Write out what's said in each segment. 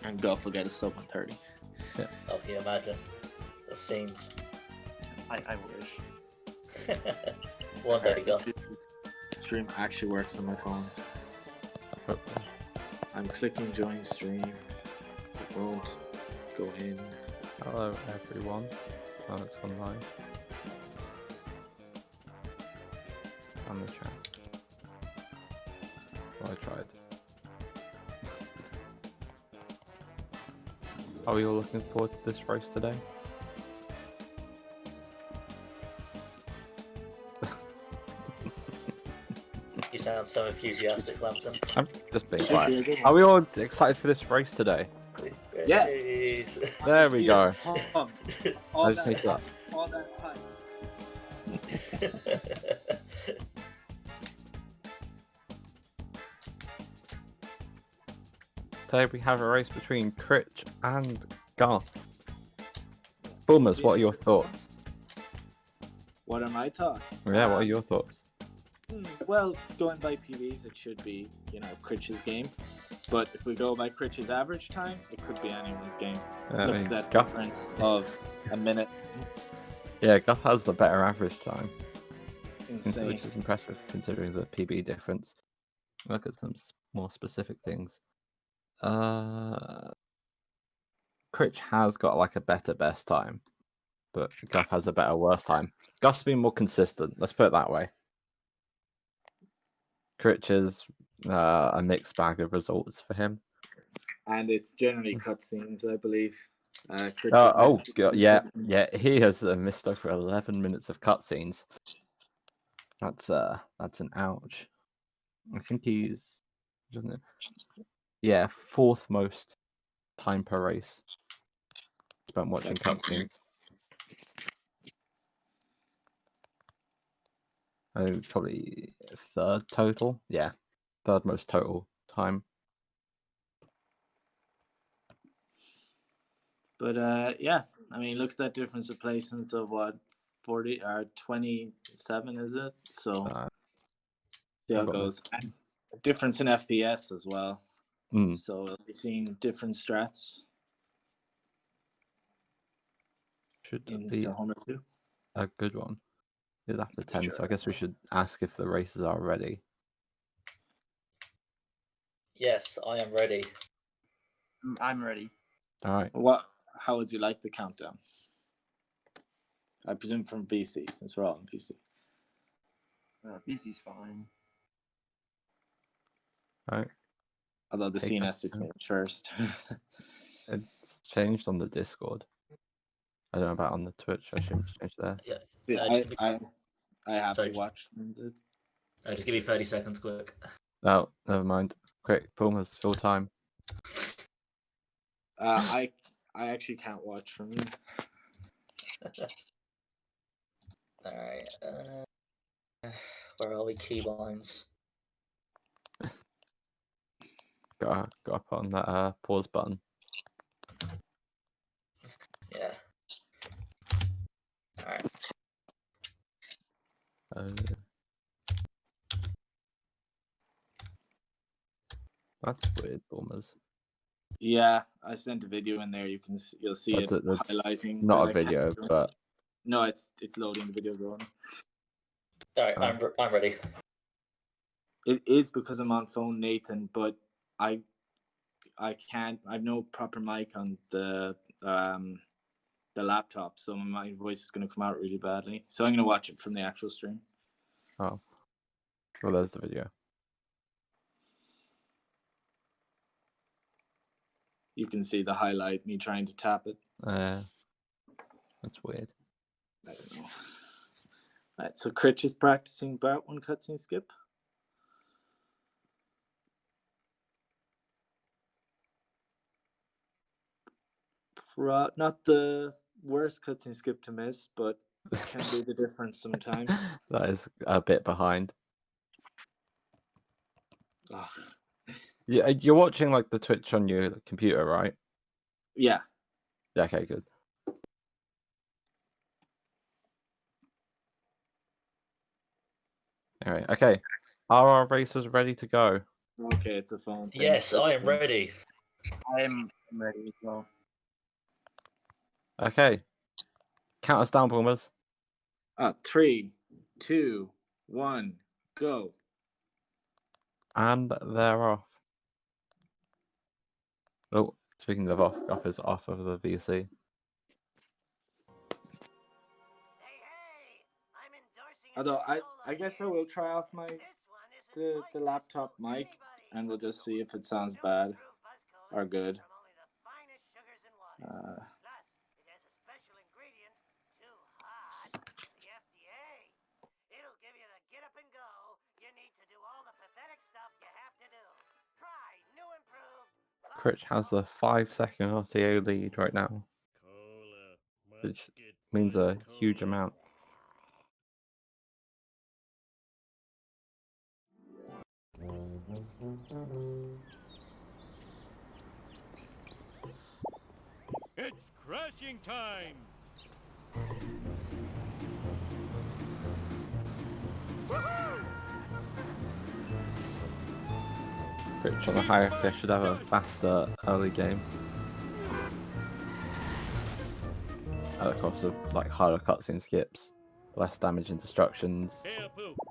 and Guff will get a sub 130. Oh, can you imagine? The scenes. I wish. One day, Guff. This stream actually works on my phone. I'm clicking join stream. It won't go in. Hello everyone. Oh, it's gone live. On the chat. Well, I tried. Are we all looking forward to this race today? You sound so enthusiastic, Lambton. I'm just being quiet. Are we all excited for this race today? Yes. There we go. All I just need that. All that hype. Today we have a race between Critch and Guff. Boomers, what are your thoughts? What are my thoughts? Yeah, what are your thoughts? Well, going by PVs, it should be, Critch's game. But if we go by Critch's average time, it could be anyone's game. Look at that Guff, difference of a minute. yeah, Guff has the better average time, Insane. which is impressive considering the PB difference. Look at some more specific things. Critch has got like a better best time, but Guff has a better worst time. Guff's been more consistent, let's put it that way. Critch is a mixed bag of results for him. And it's generally cutscenes, I believe. Yeah, he has missed over 11 minutes of cutscenes. That's an ouch. I think he's, fourth most time per race spent watching cutscenes. I think it's probably third total. Yeah, third most total time. But look at that difference of placements of what, 40 or 27, is it? So see how it goes. And difference in FPS as well. So we'll be seeing different strats. Should in be Homer 2. A good one. It's after 10, so I guess we should ask if the races are ready. Yes, I am ready. I'm ready. All right. How would you like the countdown? I presume from VC, since we're all on VC. VC's fine. All right. Although the scene has to change first. It's changed on the Discord. I don't know about on the Twitch. I shouldn't change there. Yeah. I have to watch. Just give me 30 seconds, quick. No, never mind. Quick, Puma's full time. I actually can't watch from you. Alright. Where are we? Keybinds. Got to put on that pause button. Yeah. Alright. That's weird, Boomers. Yeah, I sent a video in there. You'll see it highlighting. Not a video, but no, it's loading the video going. Alright, I'm ready. It is because I'm on phone, Nathan, but I can't. I've no proper mic on the laptop, so my voice is going to come out really badly. So I'm going to watch it from the actual stream. Oh, well, there's the video. You can see the highlight, me trying to tap it. That's weird. I don't know. Right, so Critch is practicing about one cutscene skip. Not the worst cutscene skip to miss, but can be the difference sometimes. That is a bit behind. Oh. Yeah, you're watching like the Twitch on your computer, right? Yeah. Yeah. Okay. Good. All right. Okay. Are our racers ready to go? Okay, it's a phone thing. Yes, I am ready. I'm ready as well. Okay. Count us down, Boomers. 3, 2, 1, go. And they're off. Oh, speaking of off, Guff is off of the VC. Although I guess I will try off the laptop mic, and we'll just see if it sounds bad or good. Critch has the 5-second RTA lead right now, which means a huge amount. It's crashing time! Critch on the high FPS should have a faster early game. Of course, of like harder cutscene skips, less damage and destructions,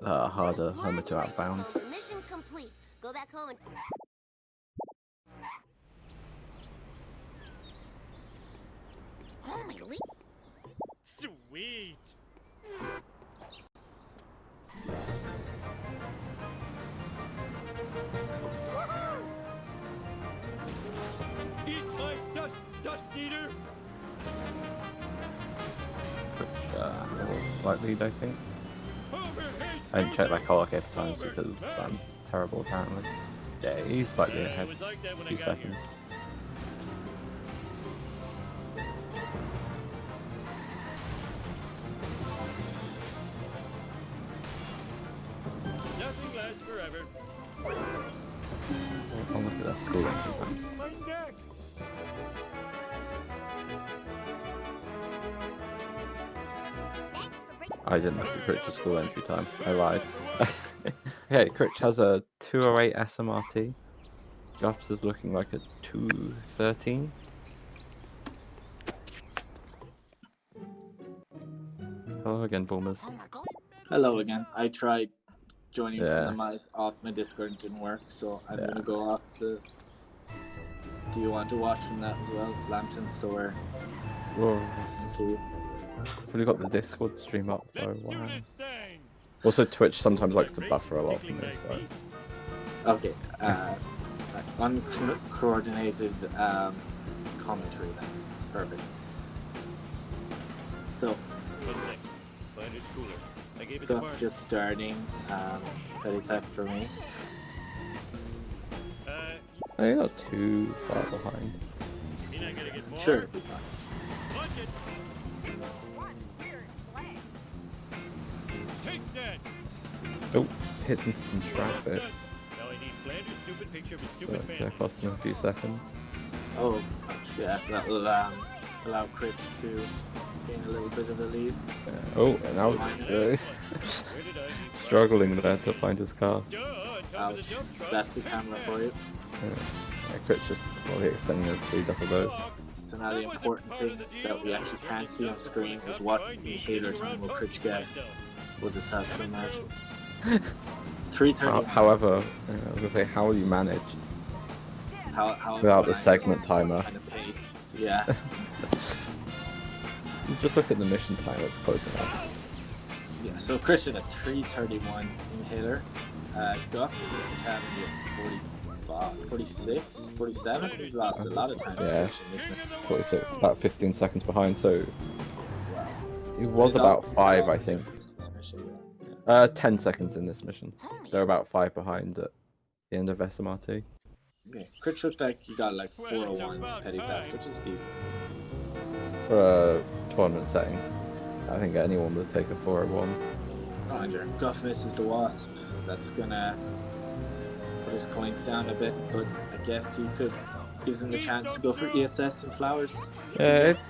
harder Homer to outbound. Mission complete. Go back home and. Holy le- Sweet! Eat my dust eater! Critch has a slight lead, I think. Over I didn't check that call cap times because I'm terrible apparently. Yeah, he's slightly ahead. was like that A when few I got seconds. Nothing lasts forever. I'll look at that school entry times. My neck! Thanks for bringing. I didn't look at Critch's school entry time. I lied. Okay, Critch has a 208 SMRT. Guff's is looking like a 213. Hello again, Boomers. Oh my god. Hello again. I tried joining Yeah. from the mic off my Discord, and it didn't work, so I'm Yeah. gonna go off the. Do you want to watch from that as well, Lambton? So we're Whoa. to. I've only got the Discord stream up for a Let's do while. this thing! Also, Twitch sometimes likes to buffer a lot for me, so. Okay. Uncoordinated commentary then. Perfect. So, What's next? Find it cooler. I gave it to Guff Mark. just starting. Petty theft for me. You're not too far behind. You're not gonna get more? Sure, it'll be fine. Watch it! Take that! Oh, hits into some traffic. Now I need Flanders' stupid picture of a So stupid that fan. cost him a few seconds. Oh, yeah, that'll allow Critch to gain a little bit of a lead. Oh, and now Where did I struggling there to find his car. Duh, on top of the Ouch. dump truck. That's the camera for you. Critch just probably extending his lead off of those. So now the important thing that we actually can't see on screen is what inhaler time will Critch get. We'll just have to imagine. 3:30. However, I was gonna say, how will you manage? How Without the segment timer. Kind of pace. Yeah. Just look at the mission time, it's close enough. Yeah. So Critch at a 3:31 inhaler. Guff is having a 45, 46, 47. He's lost a lot of time. Yeah. Isn't it? 46, about 15 seconds behind, so it was He's about up- 5, I think. Especially, yeah. 10 seconds in this mission. They're about 5 behind at the end of SMRT. Okay. Critch looked like he got like 401 petty theft, which is decent. For a tournament setting, I think anyone would take a 401. Roger. Guff misses the wasp. That's gonna put his coins down a bit, but I guess he could gives him the chance to go for ESS and flowers. Yeah, it's.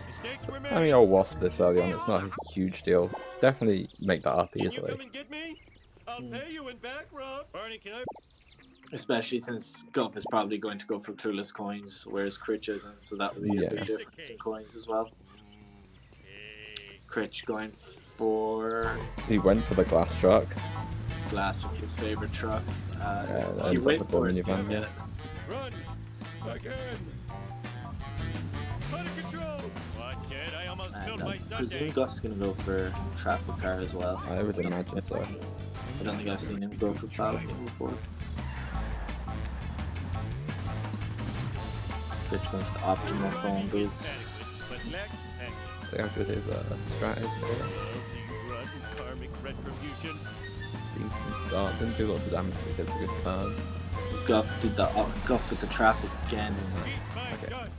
Mistakes were I mean, made. I'll wasp this early on. It's not a huge deal. Definitely make that up Can you easily. come and get me? I'll pay you in back rub. Barney, can I? especially since Guff is probably going to go for clueless coins, whereas Critch isn't, so that would be a Yeah. big difference in coins as well. Okay. Critch going for He went for the glass truck. Glass, his favorite truck. That He ends up went with for the it. minivan, Yeah. Run! Again! Out of control! Watch it, I almost spilled And my I presume Sunday. Guff's going to go for traffic car as well. I would imagine so. I don't think I've seen him go for Falcon before. Critch going for the optimal phone booth. But next, and See how good his strat is. the run karmic retribution. Decent start. Didn't do lots of damage, but gets a good turn. Guff did the Guff with the traffic again. Eat my Okay. dust.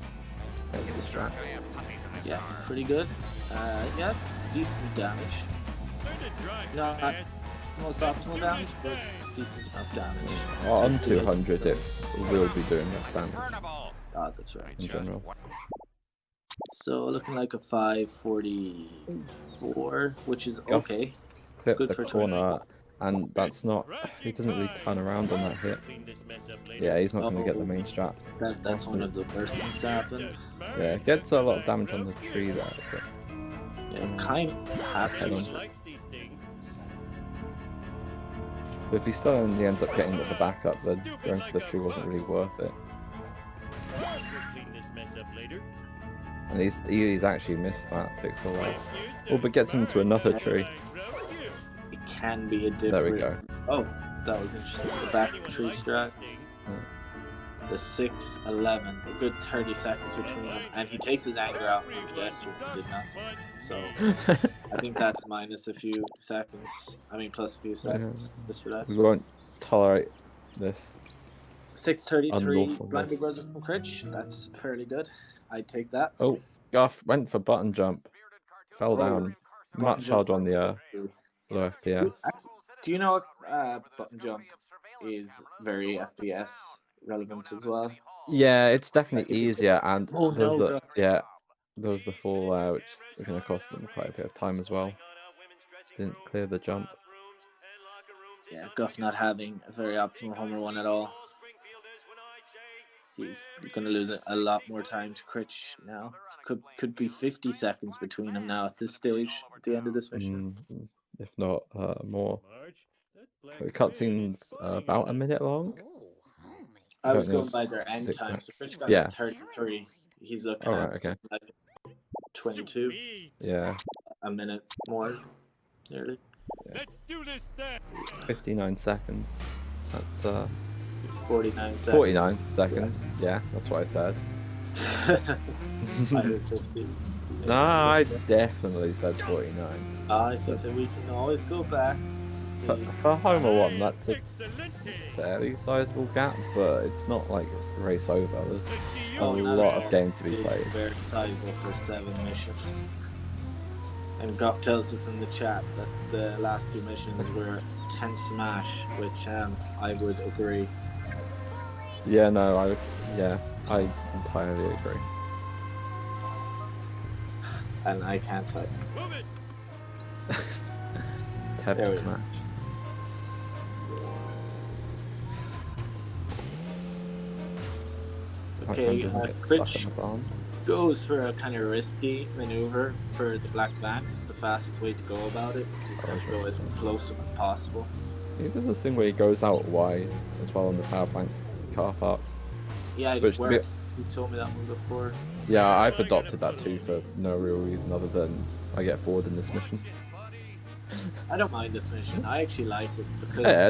That's the strat. Yeah, pretty good. Yeah, it's decent damage. Learn to drive, No, not dumbass. most optimal damage, but decent enough damage. On 200, it will be doing much damage Ah, that's right. in general. So looking like a 544, which is Guff. okay. Clip Good the for corner, and that's not. He doesn't really turn around on that hit. Yeah, he's not going to get the main strat. That's one of the worst things to happen. Yeah, it gets a lot of damage on the tree there. But Yeah, kind of have Head to. on. if he still only ends up getting the backup, then going for the tree wasn't really worth it. And he's actually missed that pixel light. Oh, but gets him into another tree. It can be a different. There we go. Oh, that was interesting. The back tree strat. The 6-11, a good 30 seconds between them, and he takes his anger out on the pedestrian who did nothing. So I think that's minus a few seconds. I mean, plus a few seconds just for that. We won't tolerate this. 6:33, Unlawfulness. Blinding Brother from Critch. That's fairly good. I'd take that. Oh, Guff went for button jump. Fell down. Much harder on the low FPS. Do you know if button jump is very FPS relevant as well? Yeah, it's definitely Like, is it- easier, and Oh, there's no, the Guff. there was the fall which is going to cost them quite a bit of time as well. Didn't clear the jump. Yeah, Guff not having a very optimal Homer one at all. He's going to lose a lot more time to Critch now. Could be 50 seconds between them now at this stage, at the end of this mission. If not more. The cutscene's about a minute long. I was don't know going by their end six time, so seconds. Critch got Yeah. 33. He's looking Oh, at right, okay. something like 22, Yeah, a minute more, nearly. Let's do this then. 59 seconds. That's 49 seconds. 49 seconds. Yeah, that's what I said. I heard 50. No, I definitely said 49. I said we can always go back. For Homer 1, that's a Excelente. fairly sizable gap, but it's not like race over. There's Let's see a you. lot of game to be It's played. very sizable for 7 missions. And Guff tells us in the chat that the last 2 missions were 10 smash, which I would agree. Yeah, no, I entirely agree. And I can't type. Move it. Pep There we go. smash. Okay, Critch Critch goes for a kind of risky maneuver for the black van. It's the fastest way to go about it. You kind of go as close to him as possible. He does this thing where he goes out wide as well on the power plant car park. Yeah, it Which- works. He's told me that one before. Yeah, I've adopted that too for no real reason other than I get bored in this mission. I don't mind this mission. I actually like it because Yeah,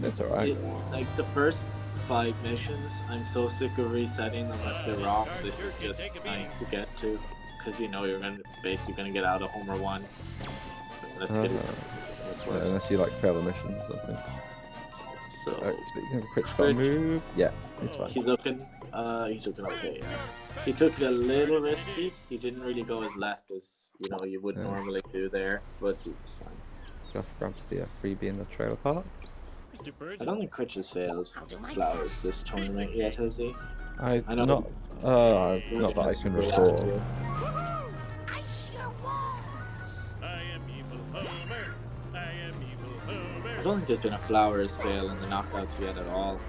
it's alright. like the first 5 missions, I'm so sick of resetting them if they're wrong. This is just nice to get to because you know you're basically gonna get out of Homer 1. Let's get it. Let's Yeah, work. unless you like fail the missions or something. So Speaking of Critch, got a move. Yeah, it's fine. he's looking okay. Yeah. He took it a little risky. He didn't really go as left as you would normally do there, but he was fine. Guff grabs the freebie in the trailer park. Mr. Burns. I don't think Critch has failed flowers this tournament yet, has he? I know. not that I can recall. Ice your walls. I am evil Homer. I am evil Homer. I don't think there's been a flowers fail in the knockouts yet at all.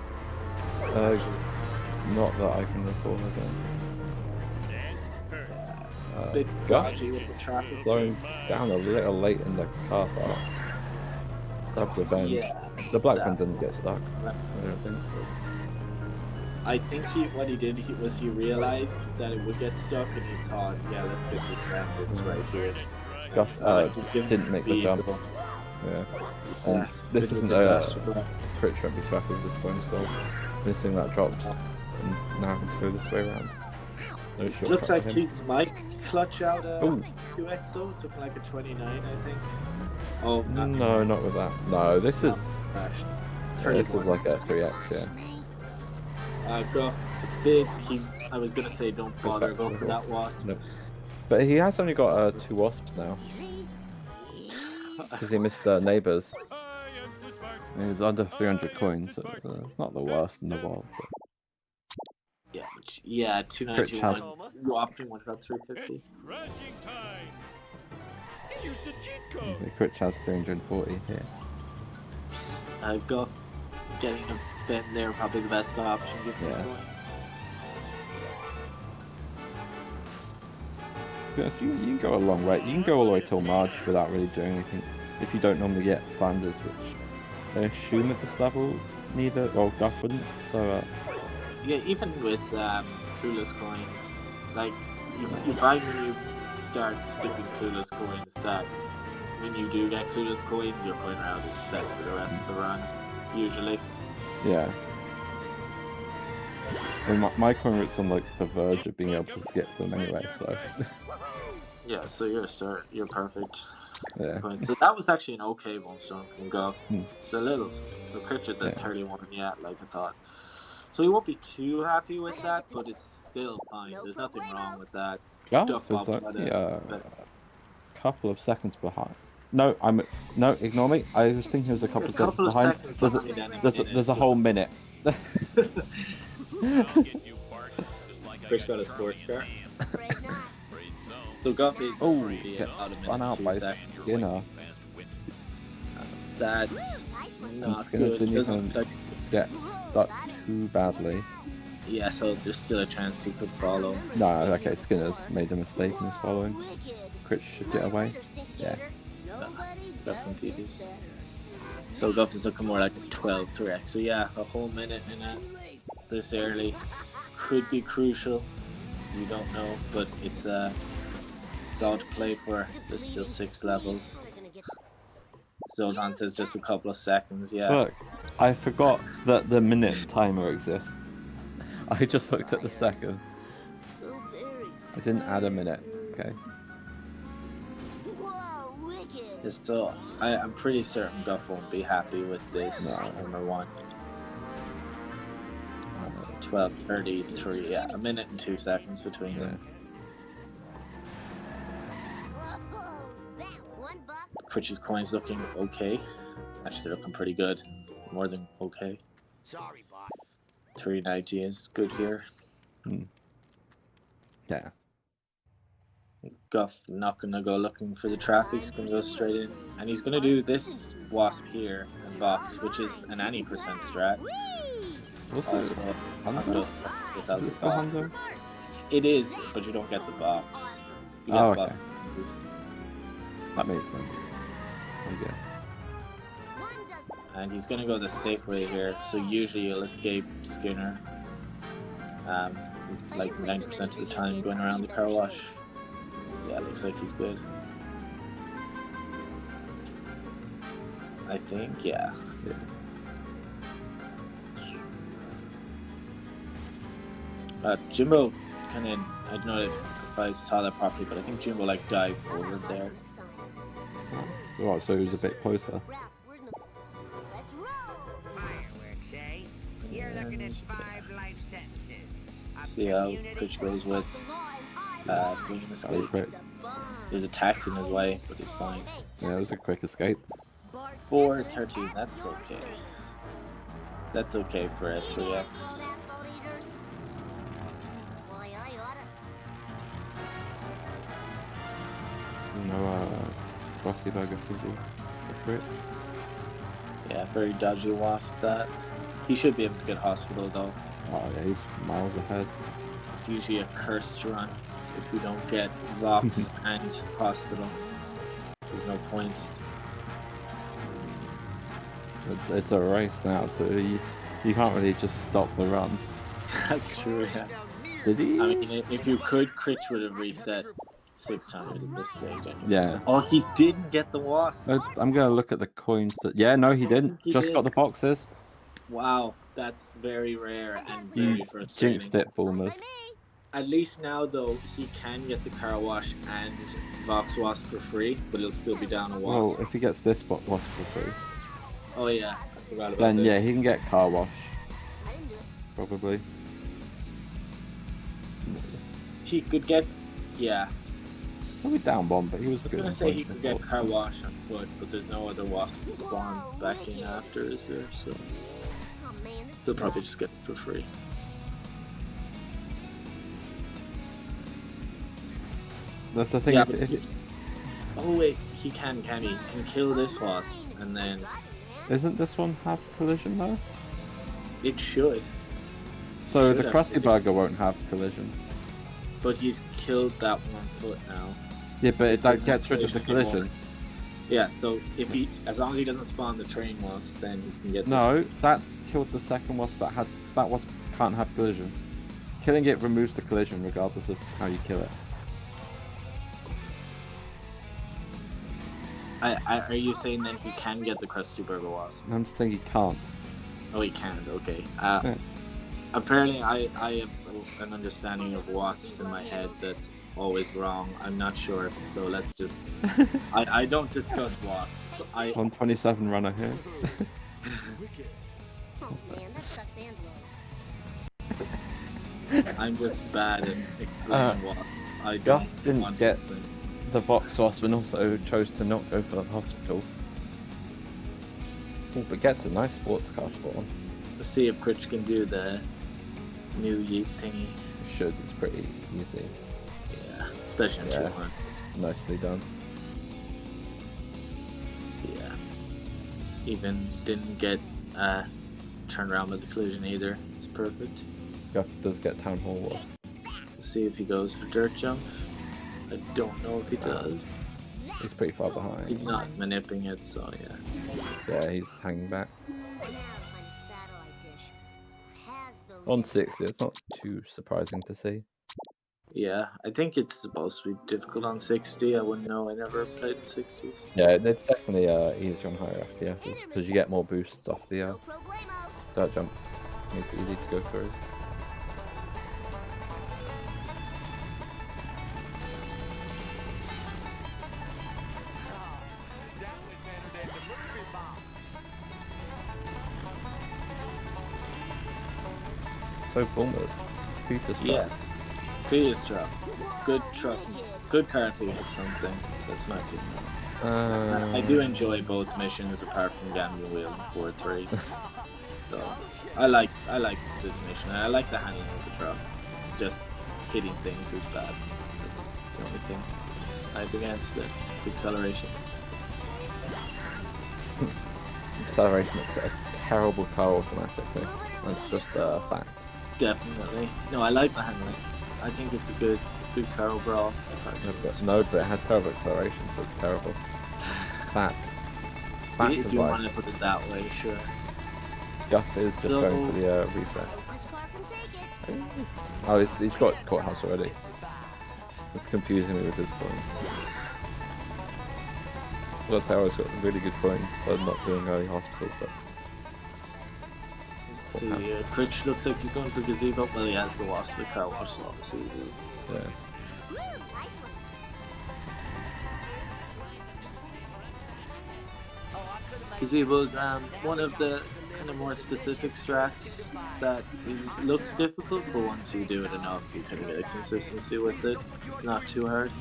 Not that I can recall again. Bit Guff dodgy with the traffic. slowing down a little late in the car park. That was a van. Yeah. The black that- one didn't get stuck. I don't think. I think what he did was he realized that it would get stuck, and he thought, yeah, let's get this bandits right here. Guff Just give him didn't make the speed. jump. Yeah. And this Bit of isn't disaster, a but- Critch won't be traffic at this point still. Missing that drops and now having to go this way around. No shortcut Looks like for him. he might clutch out a Ooh. 2x though. It took like a 29, I think. Oh, not No, not with that. No, this is crashed. this is 31. like a 3x, yeah. Guff, big. I was gonna say don't bother back go to for the that wasp. No. But he has only got 2 wasps now because he missed neighbours. He's under 300 coins, so it's not the worst in the world. But Yeah, Critch 2921. Whopping one about 350. Crashing time. He used the cheat code. the Critch has 340 here. Guff getting a bend there, probably the best option given his Yeah. point. Yeah, you can go a long way. You can go all the way till March without really doing anything. If you don't normally get Flanders, which I assume at this level neither, well, Guff wouldn't. So Yeah, even with clueless coins, like you find when you start skipping clueless coins that when you do get clueless coins, your coin round is set for the rest of the run, usually. yeah. Well, my coin rout's on like the verge of being able to skip them anyway, so Yeah, so you're perfect. yeah. So that was actually an okay one stone from Guff. Hmm. So little, the Critch at the Yeah. 31, yeah, like I thought. So he won't be too happy with that, but it's still fine. There's nothing wrong with that. Guff Duff is Bob like got a couple of seconds behind. No, ignore me. I was thinking it was a couple of seconds behind. Seconds behind and a minute, There's a so- whole minute. Critch got a sports car. So Guff is Oh, already gets out of spun minute out 2 by seconds. Skinner. That's not Skinner good. didn't Doesn't even- like, Get stuck too badly. yeah, so there's still a chance he could follow. No, okay, Skinner's made a mistake in his following. Critch should get away. Yeah. Definitely is. So Guff is looking more like a 12 3x. So yeah, a whole minute in it this early could be crucial. You don't know, but it's all to play for. There's still 6 levels. Zoltan says just a couple of seconds. Yeah. Look, I forgot that the minute timer exists. I just looked at the seconds. I didn't add a minute. Okay. So I'm pretty certain Guff won't be happy with this. No. Number 1. 12:33. Yeah, a minute and 2 seconds between Yeah. them. Critch's coins looking okay. Actually, looking pretty good. More than okay. Sorry, boss. 390 is good here. Yeah. Guff not gonna go looking for the traffic. He's gonna go straight in, and he's gonna do this wasp here and box, which is an any percent strat. What's Also, it? on Hundo? those without Is the it still box. Hundo? It is, but you don't get the box. You get Oh, the okay. box. That makes sense. I guess. And he's gonna go the safe way here. So usually you'll escape Skinner. Like 90% of the time going around the car wash. Yeah, looks like he's good. I think, yeah. Jimbo kind of, I don't know if I saw that properly, but I think Jimbo like dived forward there. So he was a bit closer. Fireworks, eh? You're looking at 5 life sentences. See how Critch goes with doing the That was escape. quick. There's a taxi in his way, but he's fine. Yeah, it was a quick escape. 413, that's okay. That's okay for a 3x. No Frosty Burger Fizzy for Crit. Yeah, very dodgy wasp that. He should be able to get hospital though. Oh yeah, he's miles ahead. It's usually a cursed run if we don't get Vox and hospital. There's no point. It's a race now, so you can't really just stop the run. That's true, yeah. Did he? I mean, if you could, Critch would have reset 6 times at this stage. Anyway. Yeah. Oh, he didn't get the wasp. I'm gonna look at the coins. Yeah, no, he didn't. He Just did. got the boxes. Wow, that's very rare and You very frustrating. jinxed it, Bournemouth. At least now, though, he can get the car wash and Vox Wasp for free, but he'll still be down a Well, wasp. if he gets this wasp for free, Oh yeah, I forgot about then this. yeah, he can get car wash. Probably. He could get, yeah. Probably down one, but he was I was good. gonna on say he points could get before, car so- wash on foot, but there's no other wasp to spawn back in after, is there? So he'll probably just get it for free. That's the thing. Yeah, if, but if oh wait, he can he? He can kill this wasp, and then isn't this one have collision though? it should. So Should the have Krusty collision. Burger won't have collision. But he's killed that one foot now. Yeah, but that doesn't gets rid of the collision anymore. collision. Yeah, so if he, as long as he doesn't spawn the train wasp, then he can get. No, This. that's killed the second wasp that wasp can't have collision. Killing it removes the collision regardless of how you kill it. Are you saying then he can get the Krusty Burger wasp? I'm just saying he can't. Oh, he can't. Okay. Yeah. Apparently, I have an understanding of wasps in my head that's always wrong. I'm not sure, so let's just. I don't discuss wasps. 127 runner here. Oh man, that sucks and blows. I'm just bad at explaining wasps. I Guff don't didn't want get to, but the Vox Wasp and also chose to not go for the hospital. Oh, but gets a nice sports car spawn. Let's see if Critch can do the new yeet thingy. Should, it's pretty easy. Yeah, especially on Yeah. 2-1. Nicely done. Yeah. Even didn't get turned around with the collision either. It's perfect. Guff does get Town Hall Wasp. Let's see if he goes for dirt jump. I don't know if he does. He's pretty far behind. He's not manipping it, so yeah. Yeah, he's hanging back. Now, honey, satellite dish has the 160, it's not too surprising to see. Yeah, I think it's supposed to be difficult on 60. I wouldn't know. I never played the 60s. Yeah, it's definitely easier on higher FPSs because you get more boosts off the no problemo. dirt jump. Makes it easy to go through. So Bournemouth, Peter's truck. Yes. Previous truck. Good truck. Good car to hit something. That's my opinion. I do enjoy both missions apart from Gambling Wheel and 4-3. So I like this mission. I like the handling of the truck. It's just hitting things is bad. That's the only thing I have against it. It's acceleration. Acceleration makes it a terrible car automatically. That's just a fact. Definitely. No, I like the handling. I think it's a good car overall. No, but it has terrible acceleration, so it's terrible. Fact. Fact If of you life. want to put it that way, sure. Guff is just going for the reset. This car can take it. Oh, he's got courthouse already. It's confusing me with his points. Well, that's how he's got really good points for not doing early hospital, but Let's see, Critch looks like he's going for gazebo. Well, he has the wasp with car wash, so obviously. yeah. Woo, nice one. Gazebo's one of the kind of more specific strats that looks difficult, but once you do it enough, you kind of get a consistency with it. It's not too hard.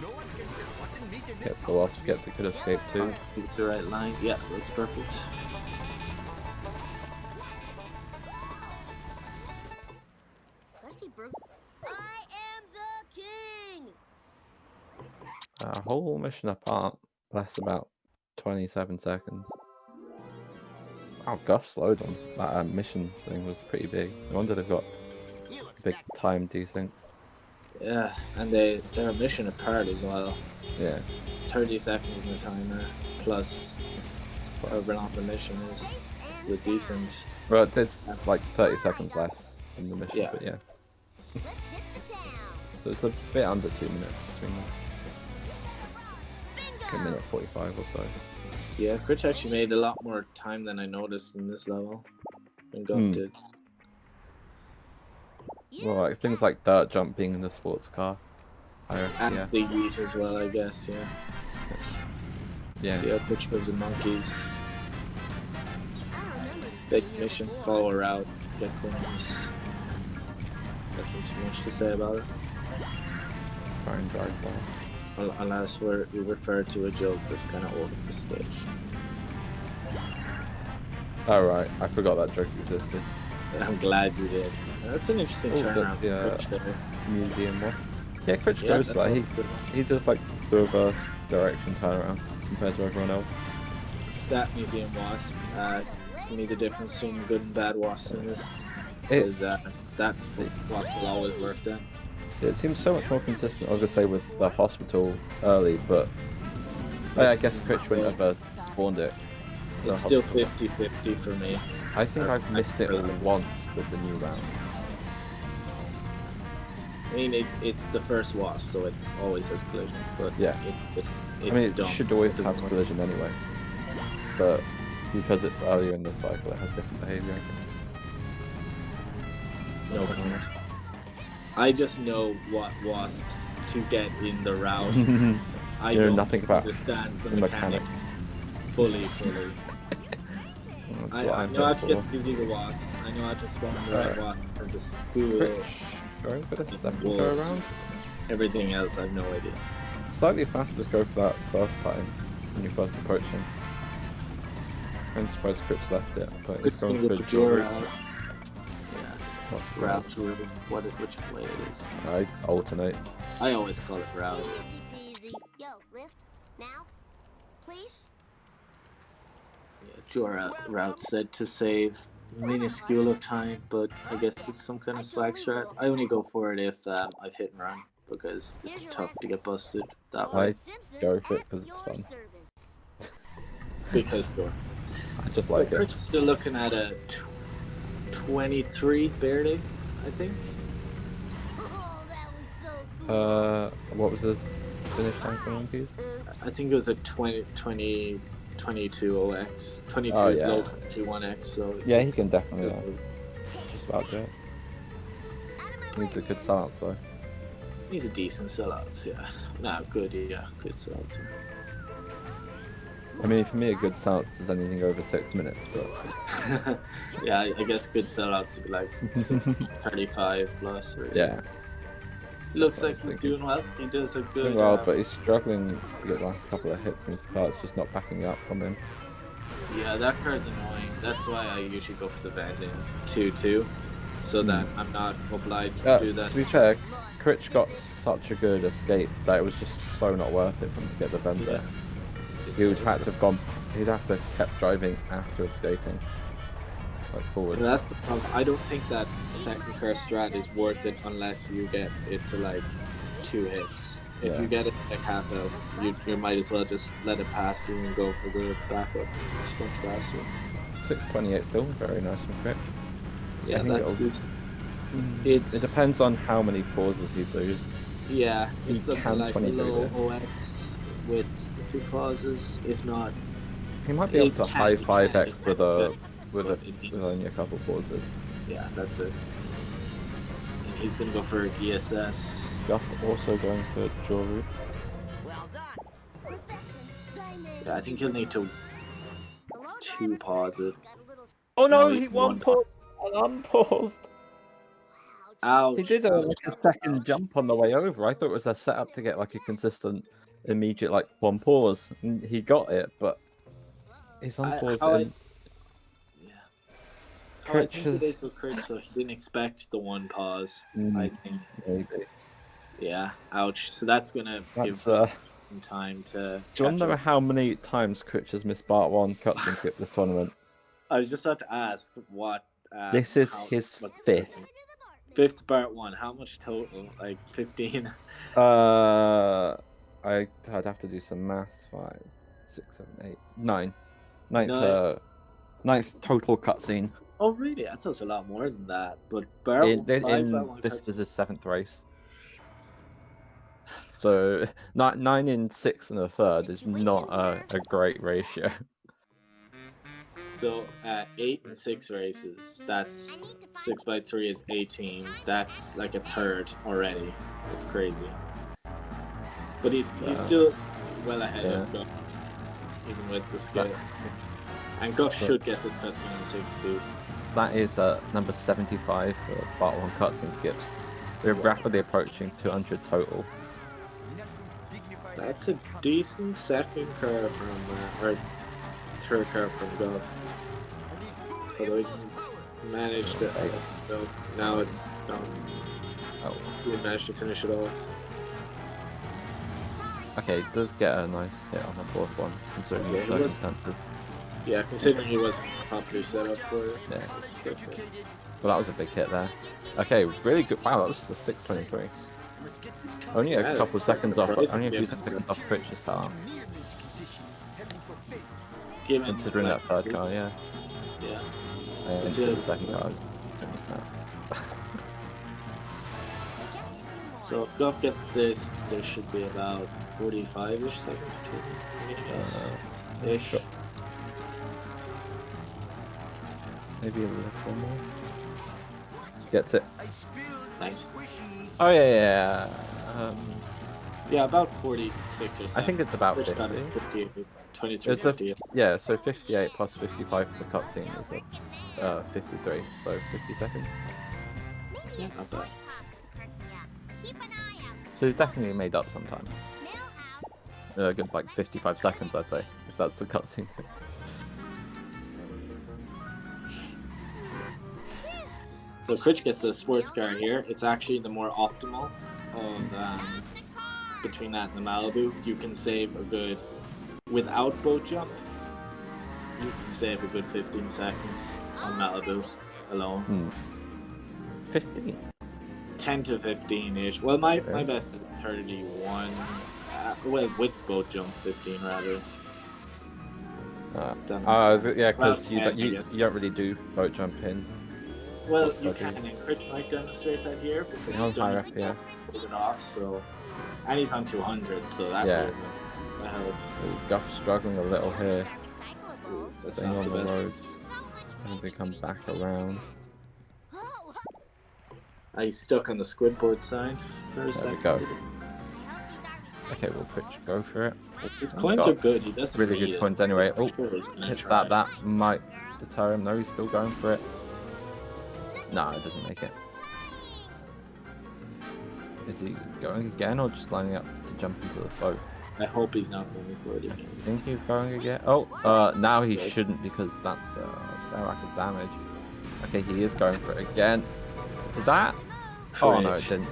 Gets the wasp, gets a good escape too. Keep the right line. Yeah, looks perfect. Krusty Burger. I am the king. A whole mission apart lasts about 27 seconds. Oh, Guff slowed on that mission thing was pretty big. No wonder they've got big time desync. Yeah, and they're a mission apart as well. Yeah. 30 seconds in the timer plus however long the mission is a decent. Well, it's like 30 seconds less than the mission, Yeah. but yeah. Let's hit the town. So it's a bit under 2 minutes between them. Bingo. A minute 45 or so. Yeah, Critch actually made a lot more time than I noticed in this level than Guff did. Well, like things like dirt jump being in the sports car. And Yeah. the yeet as well, I guess, yeah. Yeah. See how Critch goes in monkeys. I don't remember this Basic being mission, before. follow a route, get coins. Nothing too much to say about it. Try and drive ball. Unless we refer to a joke that's kind of old at this stage. Oh right, I forgot that joke existed. I'm glad you did. That's an interesting Oh, turnaround that's for the, Critch there. Museum was. Yeah, Critch Yeah, goes that's like a he good one. he does like the reverse direction turnaround compared to everyone else. That museum wasp. You need the difference between good and bad wasps in this. It- Is that's what will always work then. It seems so much more consistent, obviously, with the hospital early, but I guess Critch wouldn't have spawned it. The It's still hospital. 50-50 for me. I think I've missed it once with the new round. I mean, it's the first wasp, so it always has collision. But Yeah. it's I mean, it dumb. should always It have doesn't work. collision anyway, but because it's earlier in the cycle, it has different behavior. No comment. I just know what wasps to get in the route. I You know don't nothing about understand the the mechanics fully. That's I what I'm know how here to get for. the illegal wasps. I know how to spawn the right wasp at the school. Critch, going for the second go wolves. around. Everything else, I have no idea. Slightly faster to go for that first time when you first approach him. I'm surprised Critch left it, but he's It's going gonna for go for Jura. Jura. Yeah, What's the route through which way it is. I alternate. I always call it route. Easy peasy. Yo, lift. Now. Please. Yeah, Jura route said to save minuscule of time, but I guess it's some kind of swag strat. I only go for it if I've hit and run because it's tough to get busted that way. I go for it because it's fun. Because Jura. I just like it. Critch is still looking at a 23 barely, I think. Oh, that was so cool. What was his finish time for Monkeys? I think it was a 22 OX, 22 Oh, yeah. low 21X. So Yeah, he it's- can definitely just about do it. Needs a good start though. He's a decent sellout, yeah. No, good, yeah, good sellout. I mean, for me, a good start is anything over 6 minutes, but Yeah, I guess good sellouts would be like 35 plus. Or, yeah. Looks That's what I like was he's thinking. doing well. He does a Doing good. well, but he's struggling to get the last couple of hits, and his car is just not backing up from him. Yeah, that car's annoying. That's why I usually go for the vending 2-2, so that I'm not obliged to do that. To be fair, Critch got such a good escape that it was just so not worth it for him to get the bend there. He would have to have gone. He'd have to have kept driving after escaping, like forward. But that's the problem. I don't think that second car strat is worth it unless you get it to like 2 hits. If Yeah. you get it to like half health, you might as well just let it pass you and go for the backup. It's much faster. 628 still very nice from Critch. Yeah, think that's it'll- good. It's It depends on how many pauses he does. Yeah, He it's looking can like 23 low this. OX with a few pauses. If not, He might be able It to can- high it can 5x if with it's with but it needs- with only a couple pauses. yeah, that's it. And he's gonna go for ESS. Guff also going for Joru. Well done. Perfection. Thy name. Yeah, I think he'll need to Hello, 2 driver. pause it. Got a little. Oh no, he one paused and unpaused. Wow. Ouch. He did ouch, like a ouch, second ouch. jump on the way over. I thought it was a setup to get like a consistent, immediate like one pause. And he got it, but he's unpaused. how I- and Yeah. How I Critch think is- it is with Critch, so he didn't expect the 1 pause. Mm. I think. maybe. Yeah. Ouch. So that's gonna That's give him time to. Do you want catch to know up. how many times Critch has missed Part 1 cutscene skip this tournament? I was just about to ask what. This is his what's the fifth. person? Fifth part 1. How much total? Like 15. I'd have to do some maths. 5, 6, 7, 8, 9. Ninth, Nine. ninth total cutscene. Oh really? I thought it was a lot more than that. But part 5, part 1 This cutscene. is his 7th race. So 9 in 6 and a third is not a great ratio. So 8 and 6 races. That's 6 by 3 is 18. That's like a third already. That's crazy. But he's still well ahead of Guff, even with the skill. And Guff should get this cutscene in 6 too. That is number 75 for part 1 cutscene skips. We're rapidly approaching 200 total. That's a decent second car from, or third car from Guff. Although he managed to, now it's he managed to finish it off. Okay, he does get a nice hit on the 4th one, considering the circumstances. Yeah, considering he wasn't properly set up for it. Yeah. It's good. Well, that was a big hit there. Okay, really good. Wow, that was the 623. Only a couple seconds off. Only a few seconds off Critch's start. Considering that third car, yeah. Yeah. And the second car. So if Guff gets this, there should be about 45-ish seconds between. Ish. Maybe a little more. Gets it. Nice. Oh yeah. Yeah, about 46 or so. I think it's about 50. 23, 50. Yeah, so 58 plus 55 for the cutscene is 53, so 50 seconds. Yeah, not bad. So he's definitely made up some time. A good like 55 seconds, I'd say, if that's the cutscene thing. So Critch gets a sports car here. It's actually the more optimal of between that and the Malibu. You can save a good, without boat jump, you can save a good 15 seconds on Malibu alone. 15? 10 to 15-ish. Well, my best is 31. Well, with boat jump, 15 rather. Yeah, because you don't really do boat jump in. Well, you can, and Critch might demonstrate that here because he's done it off, so, and he's on 200, so that will help. Guff struggling a little here. That's staying not on the the best. road. I think they come back around. He's stuck on the squidboard sign for a second. There we go. Okay, we'll Critch go for it. His points are good. He doesn't really good points anyway. Oh, hits try. that might deter him. No, he's still going for it. No, it doesn't make it. Is he going again or just lining up to jump into the boat? I hope he's not going for it again. I think he's going again. Oh, now he shouldn't because that's a fair lack of damage. Okay, he is going for it again. Did that? Oh no, it didn't.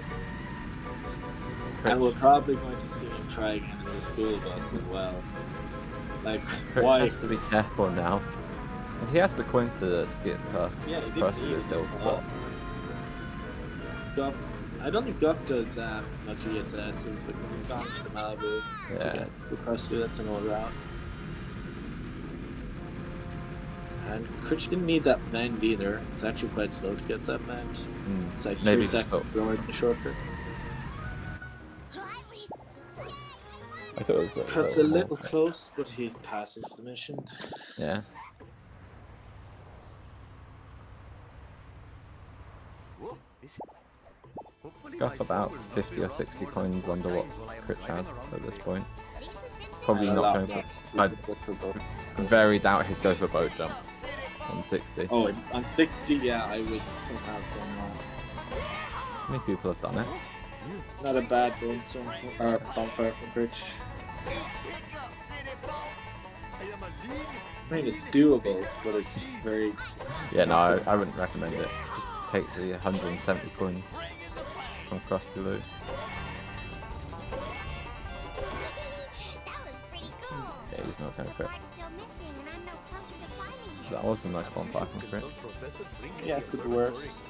And we're probably going to see him try again in the school bus as well. Like, Critch why? has to be careful now. And he has the coins to skip Yeah, he didn't person need who's still. Guff, I don't think Guff does much ESSs because he's gone to the Malibu to get the Crusty. That's an old route. And Critch didn't need that bend either. It's actually quite slow to get that bend. It's like 3 seconds lower than the shortcut. I thought it was Cuts a little close, but he passes the mission. Yeah. Guff about 50 or 60 coins under what Critch had at this point. Probably not going for. I very doubt he'd go for boat jump on 60. Oh, on 60, yeah, I would somehow say no. Many people have done it. Not a bad brainstorm or bonfire for Critch. I mean, it's doable, but it's very. Yeah, no, I wouldn't recommend it. Just take the 170 coins from Krusty Loot. Yeah, he's not going for it. That was a nice bonfire from Critch. Yeah, could be worse.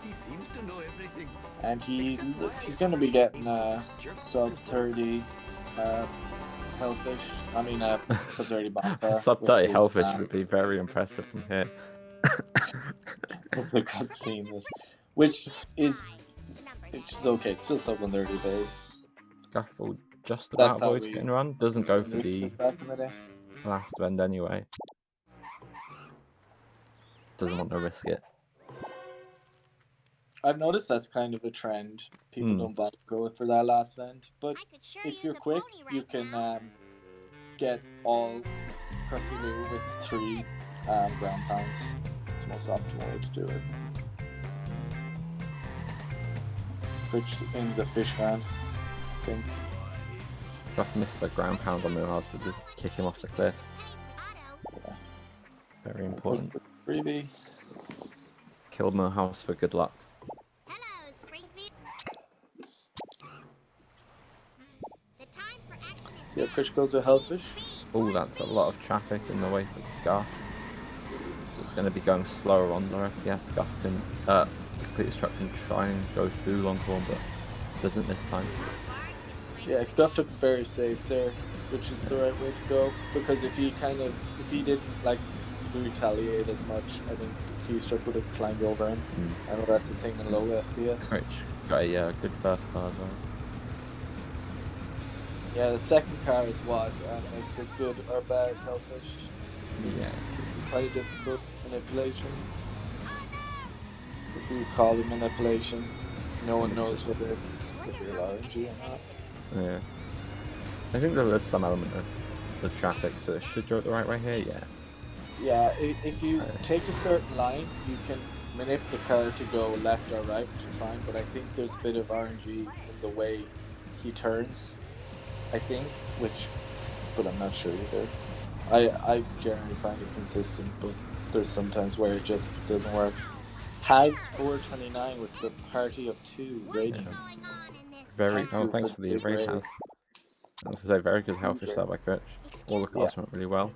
He seems to know everything. And he's going to be getting sub 30 hellfish. I mean, sub 30 bonfire. Sub 30 hellfish would be very impressive from here. With the cutscene, which is okay. It's still sub 130 base. Guff will just That's about how avoid we- getting run. Doesn't go for the back in the day. last vend anyway. Doesn't want to risk it. I've noticed that's kind of a trend. People don't bother go for that last vent, but if you're quick, you can get all crusty loot with 3 ground pounds. It's the most optimal way to do it. Which in the fish van, I think. Guff missed the ground pound on Millhouse, but just kick him off the cliff. Yeah. Very important. Freebie. Kill Millhouse for good luck. Hello, Springfield. The time for action is See how Critch goes with hellfish? Oh, that's a lot of traffic in the way for Guff. So it's going to be going slower on the FPS. Guff can, the complete truck can try and go through Longhorn, but doesn't this time. Yeah, Guff took it very safe there, which is the right way to go. Because if he didn't like retaliate as much, I think the key truck would have climbed over him. I know that's a thing in low FPS. Critch got a good first car as well. Yeah, the second car is what makes it good or bad hellfish. Yeah. Quite a difficult manipulation. If you call it manipulation, no one knows whether it's real RNG or not. Yeah. I think there is some element of the traffic, so it should go the right way here, yeah. Yeah, if you take a certain line, you can manipulate the car to go left or right, which is fine, but I think there's a bit of RNG in the way he turns, I think, but I'm not sure either. I generally find it consistent, but there's sometimes where it just doesn't work. Has 429 with the party of 2 rating. Very, Thank you thanks for for the the raid raid. house. I was going to say, very good hellfish there by Critch. All the cars went really well.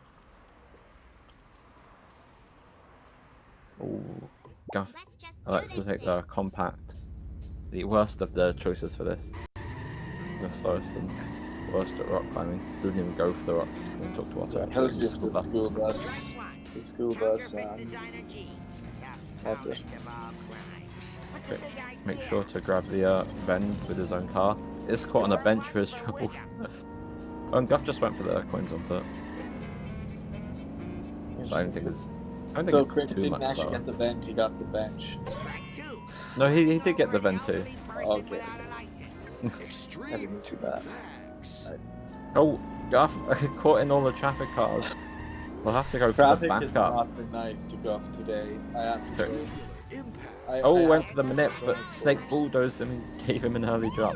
Ooh, Guff. I like to take the compact. The worst of the choices for this. The slowest and worst at rock climbing. Doesn't even go for the rock. Just going to talk to Otto. Yeah, he'll just the school bus. The school bus at the Okay. Make sure to grab the Ven with his own car. It's caught on a bench for his troubles. And Guff just went for the coins on foot. So I don't think it's. I don't So think Critch it's too didn't much actually slower. get the vent, he got the bench. No, he did get the Ven too. Okay. I didn't see that. Oh, Guff caught in all the traffic cars. We'll have to go for the Traffic has backup. not been nice to Guff today, I have to Okay. say. Oh, I went have for the to manip, say but so. Snake bulldozed him and gave him an early drop.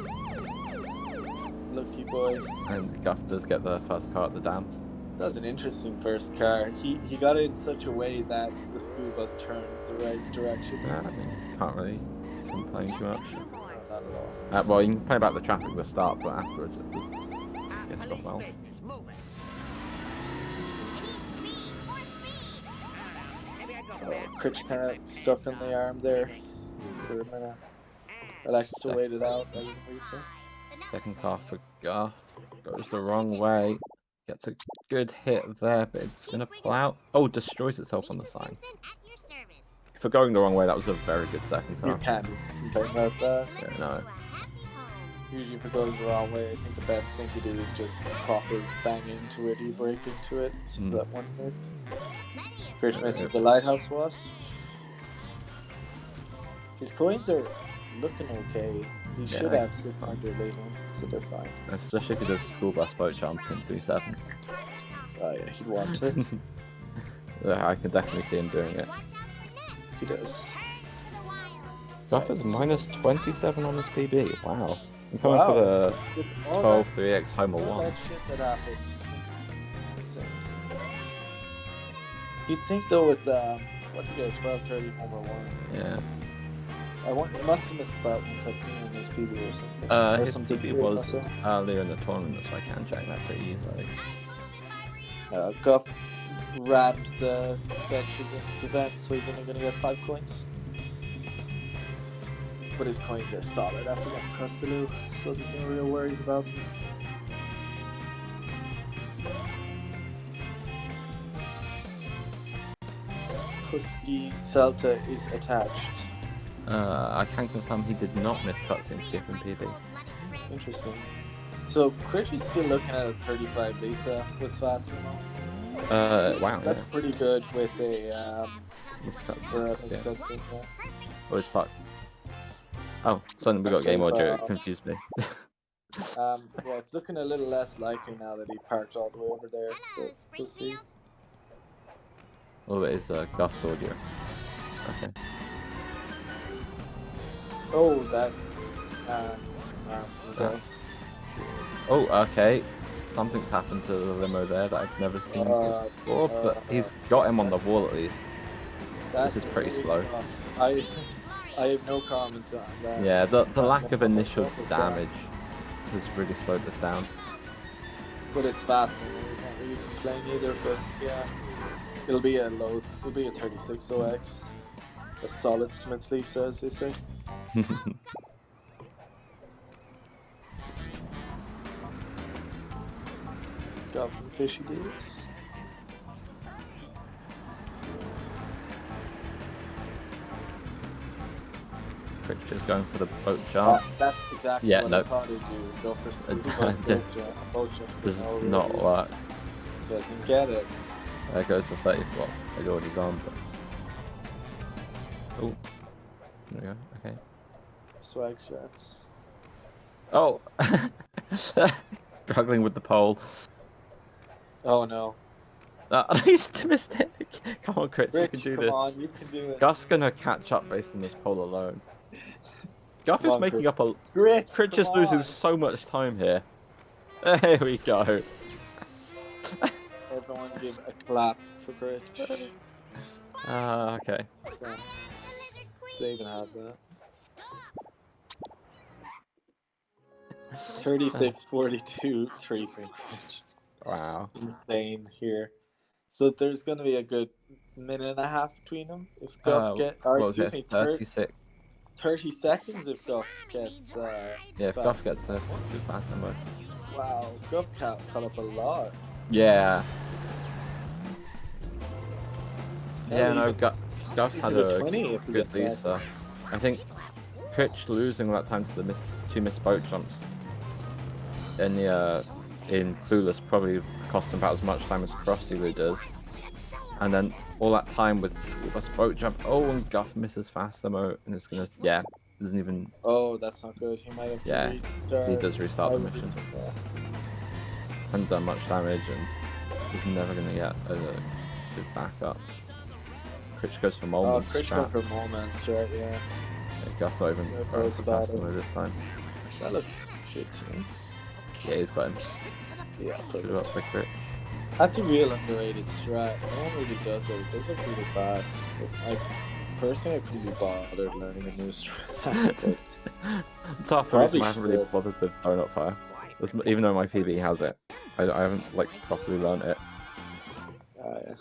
Lucky boy. And Guff does get the first car at the dam. That was an interesting first car. He got it in such a way that the school bus turned the right direction. I mean, can't really complain too much. Not at all. Well, you can complain about the traffic at the start, but afterwards it was it's gone well. Critch kind of stuck in the arm there for a minute. Alex to wait it out, I would say. Second car for Guff. Goes the wrong way. Gets a good hit there, but it's gonna pull out. Oh, destroys itself on the sign. For going the wrong way, that was a very good second You car. can't complain about that. Yeah, no. Usually if it goes the wrong way, I think the best thing to do is just proper bang into it, you break into it, so that one hit. Critch misses the lighthouse was. His coins are looking okay. He should Yeah. have 600 later, so they're fine. Especially if he does school bus boat jump in 3-7. Oh yeah, he'd want to. Yeah, I can definitely see him doing it. He does. Guff is minus 27 on his PB. Wow. I'm coming Wow. for the With all 12 that- 3x Homer all 1. that shit that happened. Insane. You'd think though with what's he get 1230 Homer 1. Yeah. He must have missed about one cutscene in his PB or something. Or His something PB weird was also. earlier in the tournament, so I can check that pretty easily. Guff rammed the benches into the vent, so he's only going to get 5 coins. But his coins are solid after getting across the loop, so there's no real worries about them. Husky Celta is attached. I can confirm he did not miss cutscene skip in PB. Interesting. So Critch is still looking at a 35 Lisa with fast ammo. Wow. That's pretty good with a Miss for a cutscene. Yeah. cutscene, yeah. Oh, it's fuck. Oh, suddenly we got game audio. It confused me. Yeah, it's looking a little less likely now that he parked all the way over there. Hello, But we'll see. Springfield. Oh, it is Guff's audio. Okay. Oh, that. That- Oh, okay. Something's happened to the limo there that I've never seen before, but he's got him on the wall at least. This is pretty slow. I have no comment on that. Yeah, the lack of initial damage has really slowed this down. But it's fast, and we can't really complain either. But yeah, it'll be a 36 OX, a solid Smith Lisa, as they say. Got some fishy dudes. Critch is going for the boat jump. That's exactly Yeah, what no. I thought he'd do. Go for boat jump. Does No, not really work. Doesn't get it. There goes the 30. Well, they'd already gone, but. Oh. There we go. Okay. Swag strats. Oh! Struggling with the pole. Oh no. He's a mistake. Come on, Critch, you Rich, can do come this. on, you can do it. Guff's gonna catch up based on this pole alone. Guff Come is on, making Critch. up a. Rich, Critch is come losing on. so much time here. There we go. Everyone give a clap for Critch. Okay. Yeah. So even have that. 36-42, 3 for Critch. Wow. Insane here. So there's going to be a good minute and a half between them. If Guff What was it, 36? 30 seconds if Guff gets. Yeah, if fast. Guff gets too fast, then we're... Wow, Guff caught up a lot. Yeah. Yeah, Yeah, no, even- Guff's had even a 20 if he good gets Lisa. I think Critch losing that time to the two missed boat jumps in the in Clueless probably cost him about as much time as Crossy does. And then all that time with school bus boat jump. Oh, and Guff misses fast ammo, and it's gonna doesn't even. Oh, that's not good. He might have to restart. He does restart the I would mission. do that. Hasn't done much damage, and he's never gonna get a good backup. Critch goes for Oh, moments. Critch went for moments, right? Yeah. Guff not even Yeah, going goes for about fast it. ammo this time. That looks shit to me. Yeah, he's got him. Yeah, Put it up for Crit. that's a real underrated strat. No one really does it. It does it really fast. But personally, I couldn't be bothered learning a new strat. But It's half the reason Probably I haven't really should. bothered with Donut Fire. Even though my PB has it, I haven't like properly learned it. yeah.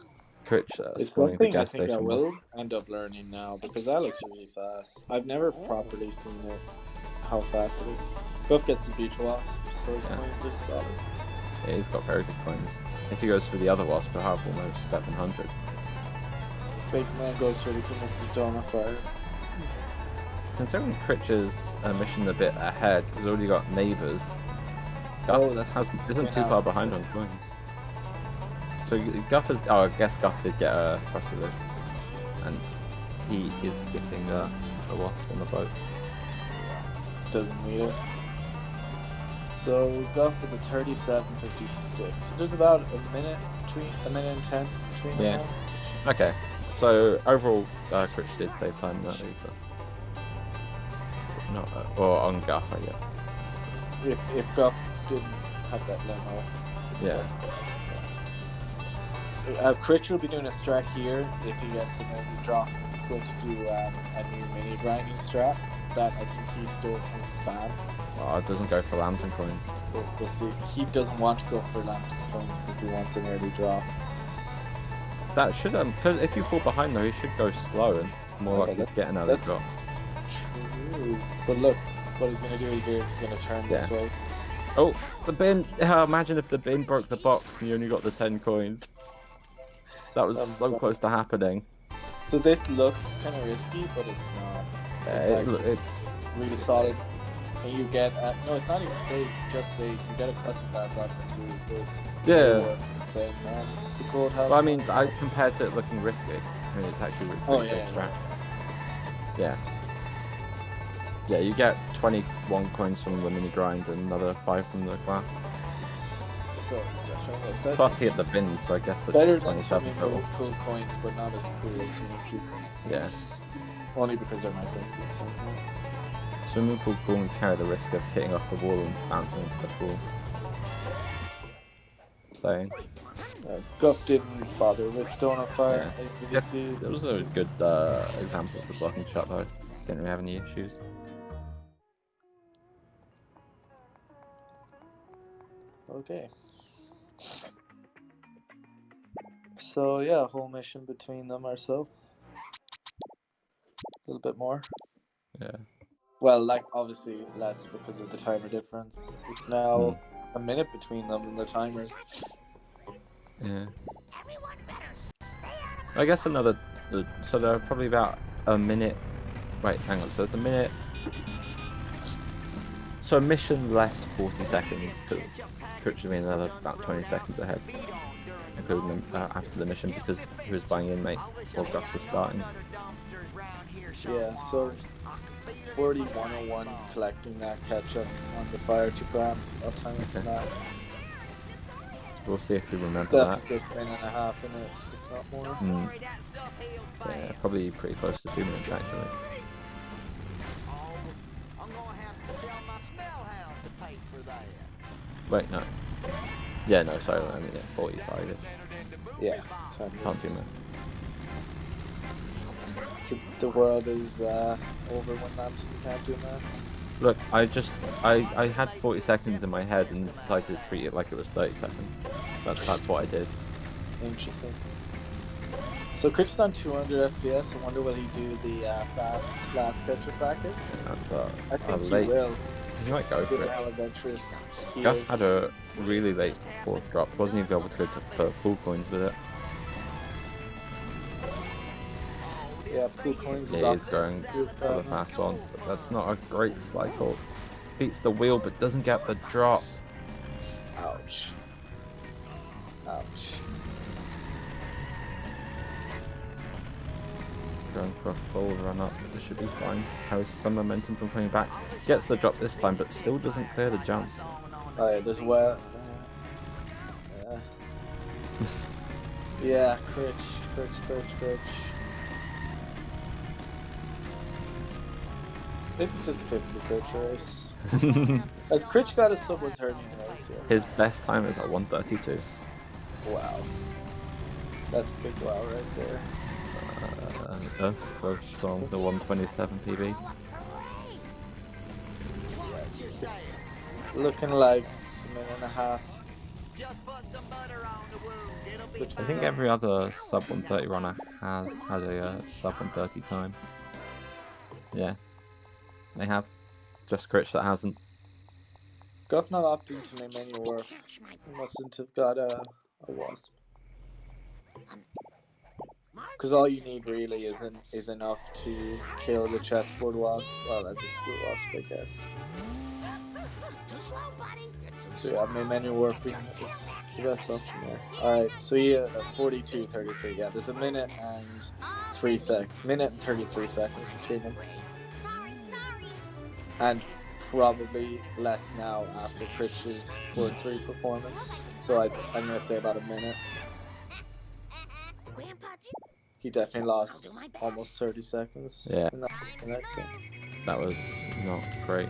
Critch It's spawning the something I gas think I station. will end up learning now because that looks really fast. I've never properly seen it, how fast it is. Guff gets the beach wasp, so his Yeah. coins are solid. Yeah, he's got very good coins. If he goes for the other wasp, he'll have almost 700. Big man goes for the Mrs. Donut Fire. Considering Critch's mission a bit ahead, he's already got neighbours. Guff Oh, that's isn't too far behind on coins. So Guff is. Oh, I guess Guff did get a crossy loop, and he is skipping the wasp on the boat. Doesn't need it. So Guff with a 37.56. There's about a minute and 10 between Yeah. them. Okay, so overall, Critch did save time in that Lisa. Not or on Guff, I guess. If Guff didn't have that limo. Yeah. So, Critch will be doing a strat here if he gets an early drop. He's going to do a new mini grinding strat that I think he stole from Spam. Oh, it doesn't go for lantern coins. We'll see. He doesn't want to go for lantern coins because he wants an early drop. that should because if you fall behind though, you should go slow and more Okay, likely to get another that's- drop. True. But look, what he's gonna do here is he's gonna turn this Yeah. way. Oh, the bin! Imagine if the bin broke the box and you only got the 10 coins. That was so close to happening. So this looks kind of risky, but it's not. It's Really solid. And you get no, it's not even safe. Just say you get a custom pass off it too. So it's Yeah. really worth playing, man. The gold house. Well, I mean, compared to it looking risky, I mean, it's actually pretty Oh, safe yeah, strat. Yeah. Yeah, you get 21 coins from the mini grind and another 5 from the class. So it's Plus, he hit the bin, so I guess that's better than 27 swimming total. pool coins, but not as cool as swimming pool coins. Yeah. Only because they're my coins at some point. Swimming pool coins carry the risk of hitting off the wall and bouncing into the pool. Saying. Guff didn't bother with Donut Fire. Yeah. APDC. It was a good example of the blocking shot though. Didn't really have any issues. Okay. So yeah, whole mission between them or so. A little bit more. Yeah. Well, like obviously less because of the timer difference. It's now a minute between them and the timers. Yeah. I guess another. So there are probably about a minute. Wait, hang on. So it's a minute. So a mission less 40 seconds because Critch would be another about 20 seconds ahead, including them after the mission because he was buying inmate while Guff was starting. Yeah, so 4101 collecting that ketchup on the fire to grab. I'll time it from that. We'll see if we remember That's that. a good minute and a half in it, if not more. Yeah, probably pretty close to 2 minutes actually. Wait, no. Yeah, no, sorry, I mean, yeah, 45 Yeah, can't do that. the world is over when Lambson can't do that. Look, I had 40 seconds in my head and decided to treat it like it was 30 seconds. That's what I did. Interesting. So Critch is on 200 FPS. I wonder will he do the fast ketchup bracket? That's I think he late. will. He might go for Given how it. adventurous he Guff is. had a really late 4th drop. Wasn't even able to go for pool coins with it. Yeah, pool coins is Yeah, he's opposite. going He was for the going. fast one, but that's not a great cycle. Beats the wheel, but doesn't get the drop. Ouch. Ouch. Going for a full run up, this should be fine. Carries some momentum from coming back. Gets the drop this time, but still doesn't clear the jump. Oh yeah, there's well. Yeah, Critch. This is just a 50 Critch race. Has Critch got a sub 130 in the race here? His best time is at 132. Wow. That's a big wow right there. First song, the 127 PB. Yes, it's looking like a minute and a half. I think every other sub 130 runner has had a sub 130 time. Yeah, they have. Just Critch that hasn't. Guff not opting to make manual work. He mustn't have got a wasp. Because all you need really is enough to kill the chessboard wasp. Well, the school wasp, I guess. So yeah, manual work is the best option there. Alright, so yeah, 42-33. Yeah, there's a minute and 33 seconds between them. And probably less now after Critch's 4-3 performance. So I'm gonna say about a minute. He definitely lost almost 30 seconds. Yeah. In that next thing. That was not great.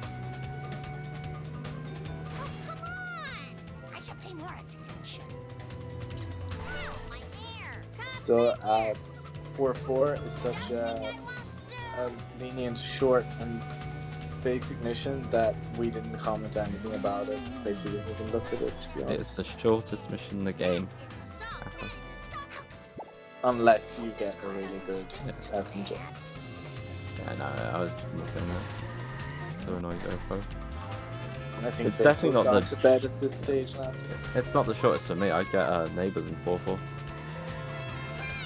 So 4-4 is such a lenient, short, and basic mission that we didn't comment anything about it. Basically, didn't even look at it, to be honest. It's the shortest mission in the game. unless you get a really good FMJ. Yeah, no, I was missing that. So annoyed GoPro. I think It's definitely not gone the- to bed at this stage now. It's not the shortest for me. I get neighbours in 4-4.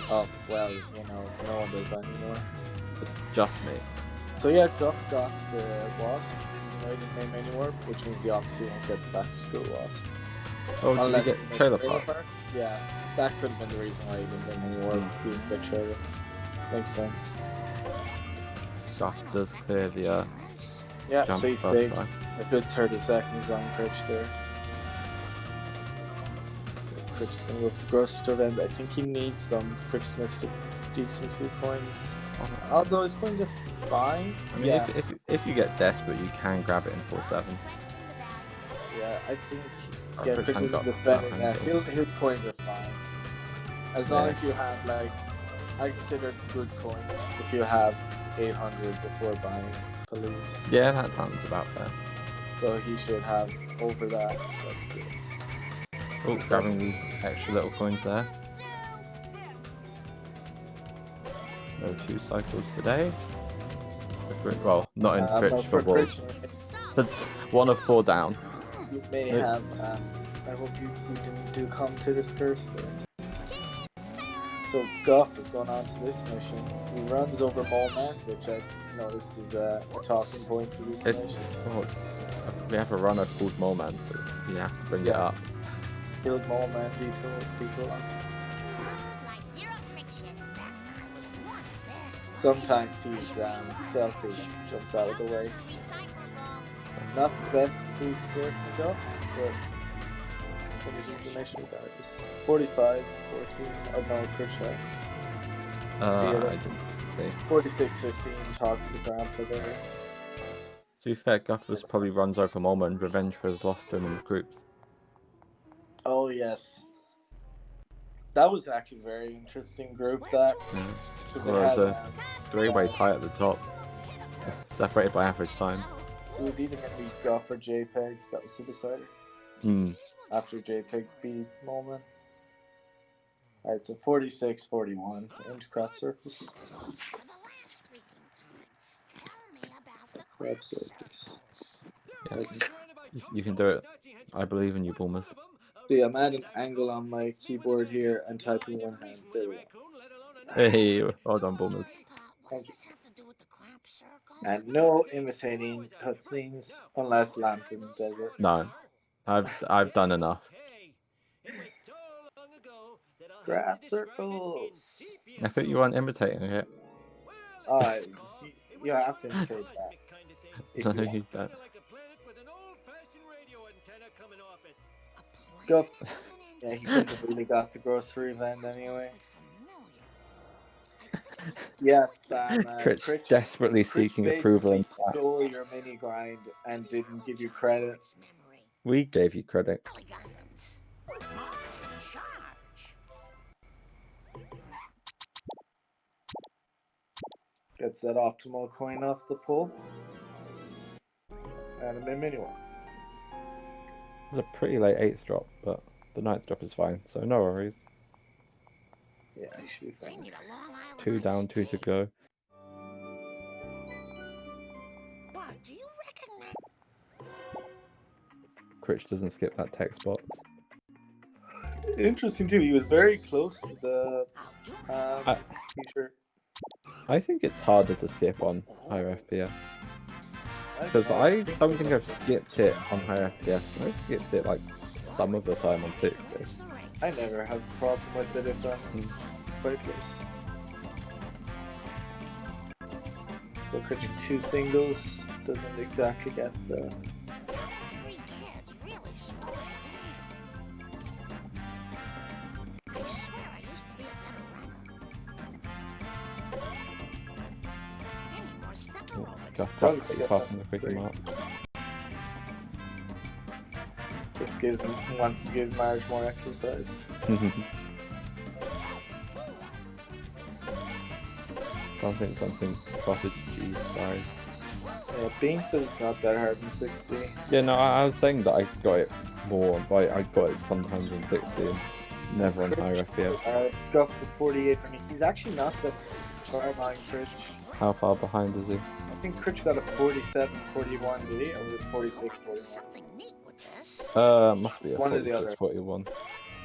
Oh well, you know, no one does that anymore. It's just me. So yeah, Guff got the wasp, even though he didn't name anywhere, which means he obviously won't get the back to school wasp. Oh, did Unless you he get makes trailer a park? Yeah, that could have been the reason why he didn't name anywhere, because he was a bit trailer. Makes sense. Guff does clear the Yeah, jump so he first saved try. a good 30 seconds on Critch there. So Critch is going to go for the grocery store end. I think he needs them. Critch has missed a decent few coins. Although his coins are fine. I mean, yeah, if you get desperate, you can grab it in 4-7. yeah, I think Or yeah, Critch Critch hasn't isn't got the spending. that Yeah, handle. his coins are fine. As long Yeah. as you have, like, I consider good coins if you have 800 before buying police. Yeah, that sounds about fair. So he should have over that, so that's good. Oh, grabbing these extra little coins there. No 2 cycles today. Well, not in But Critch for for Wolves. Critch, That's 1 of 4 down. you may Hey. have. I hope you didn't do come to this curse there. So Guff is going on to this mission. He runs over Mole Man, which I've noticed is a talking point for this mission. We have a runner called Moleman, so you have to bring it up. Killed Mole Man detour people. Like zero friction. That guy was one there. Sometimes he's stealthy and jumps out of the way. Recyclable. Not the best booster for Guff, but finishes the mission regardless. 45, 14. Oh no, Critch had. I didn't see. 46, 15. Talking to Grandpa there. To be fair, Guffers probably runs over Molma in revenge for his loss to him in the groups. Oh yes. That was actually a very interesting group. That Yeah. because Well, it it was had a 3-way tie at the top, separated by average time. it was either going to be Guff or JPEGs. That was the decider. Hmm. After JPEG beat Moment. Alright, so 46, 41 into crop circles. For the last freaking time, tell me about the Crop circles. Yeah. You can do it. I believe in you, Boomers. See, I'm at an angle on my keyboard here and typing one hand. There we go. Hey, well done, Boomers. What does this have to do with the crop circle? And no imitating cutscenes unless Lambton does it. No, I've done enough. Crop circles. I thought you weren't imitating it. You have to imitate that. If you No, want. you don't. Guff. Yeah, he couldn't have really got the grocery van anyway. Yes, Bam. Critch desperately seeking approval and basically stole your mini grind and didn't give you credit. we gave you credit. Polygons. Marketing charge. Gets that optimal coin off the pull. And a mini one. It's a pretty late 8th drop, but the 9th drop is fine, so no worries. Yeah, he should be They fine. need a Long Island 2 down, iced 2 to tea. go. What, do you reckon Critch doesn't skip that text box. Interesting too. He was very close to the that t-shirt. I think it's harder to skip on higher FPS. Because I don't think I've skipped it on higher FPS. I've skipped it like some of the time on 60. I never have a problem with it if I'm quite close. So Critch 2 singles doesn't exactly get the. three kids really slows you down. I swear I used to be a better runner. Any more step aerobics? Guff Probably got pretty skip fast that. on the quickie mark. This gives him wants to give Marge more exercise. something cottage cheese fries. Yeah, Bing says it's not that hard in 60. Yeah, no, I was saying that I got it more, but I got it sometimes in 60 and Never on higher FPS. Guff the 48 for me. He's actually not that far behind Critch. How far behind is he? I think Critch got a 47, 41, did he? Or was it 46, 41? Something neat with this. Must be a One or the 46, other. 41.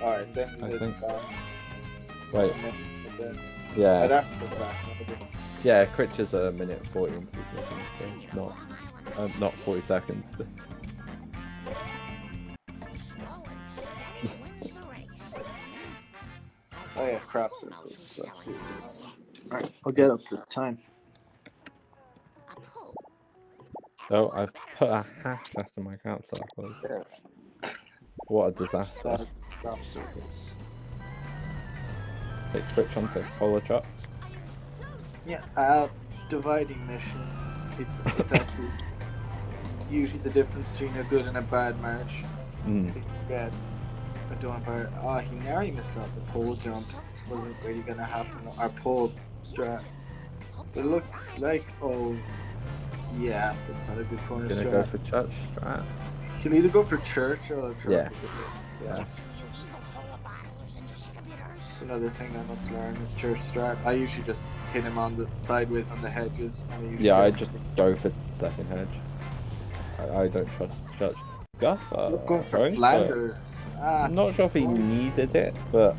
Alright, then I this think. one. Wait, And then I'd yeah. have to go back. Maybe. Yeah, Critch is a minute 40 into this mission, so not 40 seconds. Slow and steady wins the race. Oh yeah, crap circles. Alright, I'll get up this time. A pull. Oh, I've put a hash after my crap circles. Yeah. What a disaster. Crap circles. Take Critch onto polar trucks. Yeah, dividing mission. It's actually usually the difference between a good and a bad march. Mm. Yeah, I don't know if I. He nearly missed out the pole jump. Wasn't really gonna happen. Our pole strat. It looks like, oh, yeah, it's not a good corner Gonna strat. go for church strat. You'll either go for church or truck. Yeah. Yeah. It's another thing I must learn is church strat. I usually just hit him on the sideways on the hedges. And I usually Yeah, I get- just go for second hedge. I don't trust church. Guff, Let's go for going Flanders. I'm not sure if he needed it, but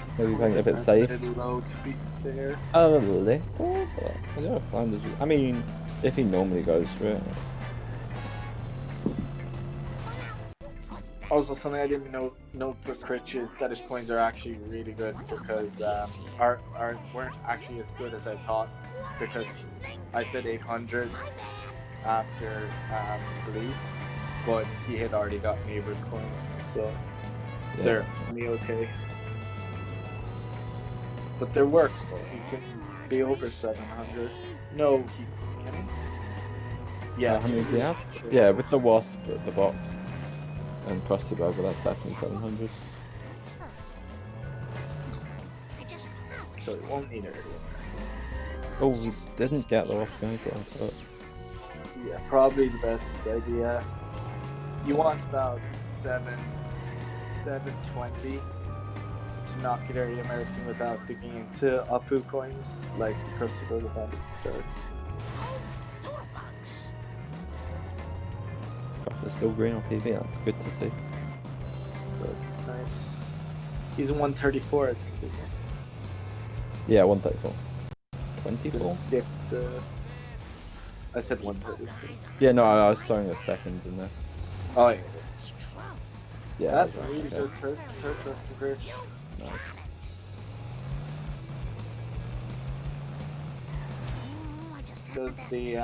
he's maybe playing it a bit a safe. little low to be fair. A little, but I don't know if Flanders. I mean, if he normally goes for it. Also, something I didn't note for Critch is that his coins are actually really good because weren't actually as good as I thought, because I said 800 after release, but he had already got neighbors coins, so Yeah. they're only okay. But they're worth. He can be over 700. No, he can. He? Yeah. How many does he have? Yeah, with the wasp at the box and Krusty Burger, that's definitely 700. So he won't need it. Oh, we didn't get the wasp going for but Yeah, probably the best idea. You want about 720 to not get area American without digging into Apu coins, like the Crystal Burger Bandit start. Guff is still green on PV, that's good to see. But nice. He's 134, I think, isn't he? Yeah, 134. He's 24? gonna skip the. I said 130. Yeah, no, I was throwing the seconds in there. Oh yeah. Yeah, That's a right, really okay. good turret from Critch. Nice. Does the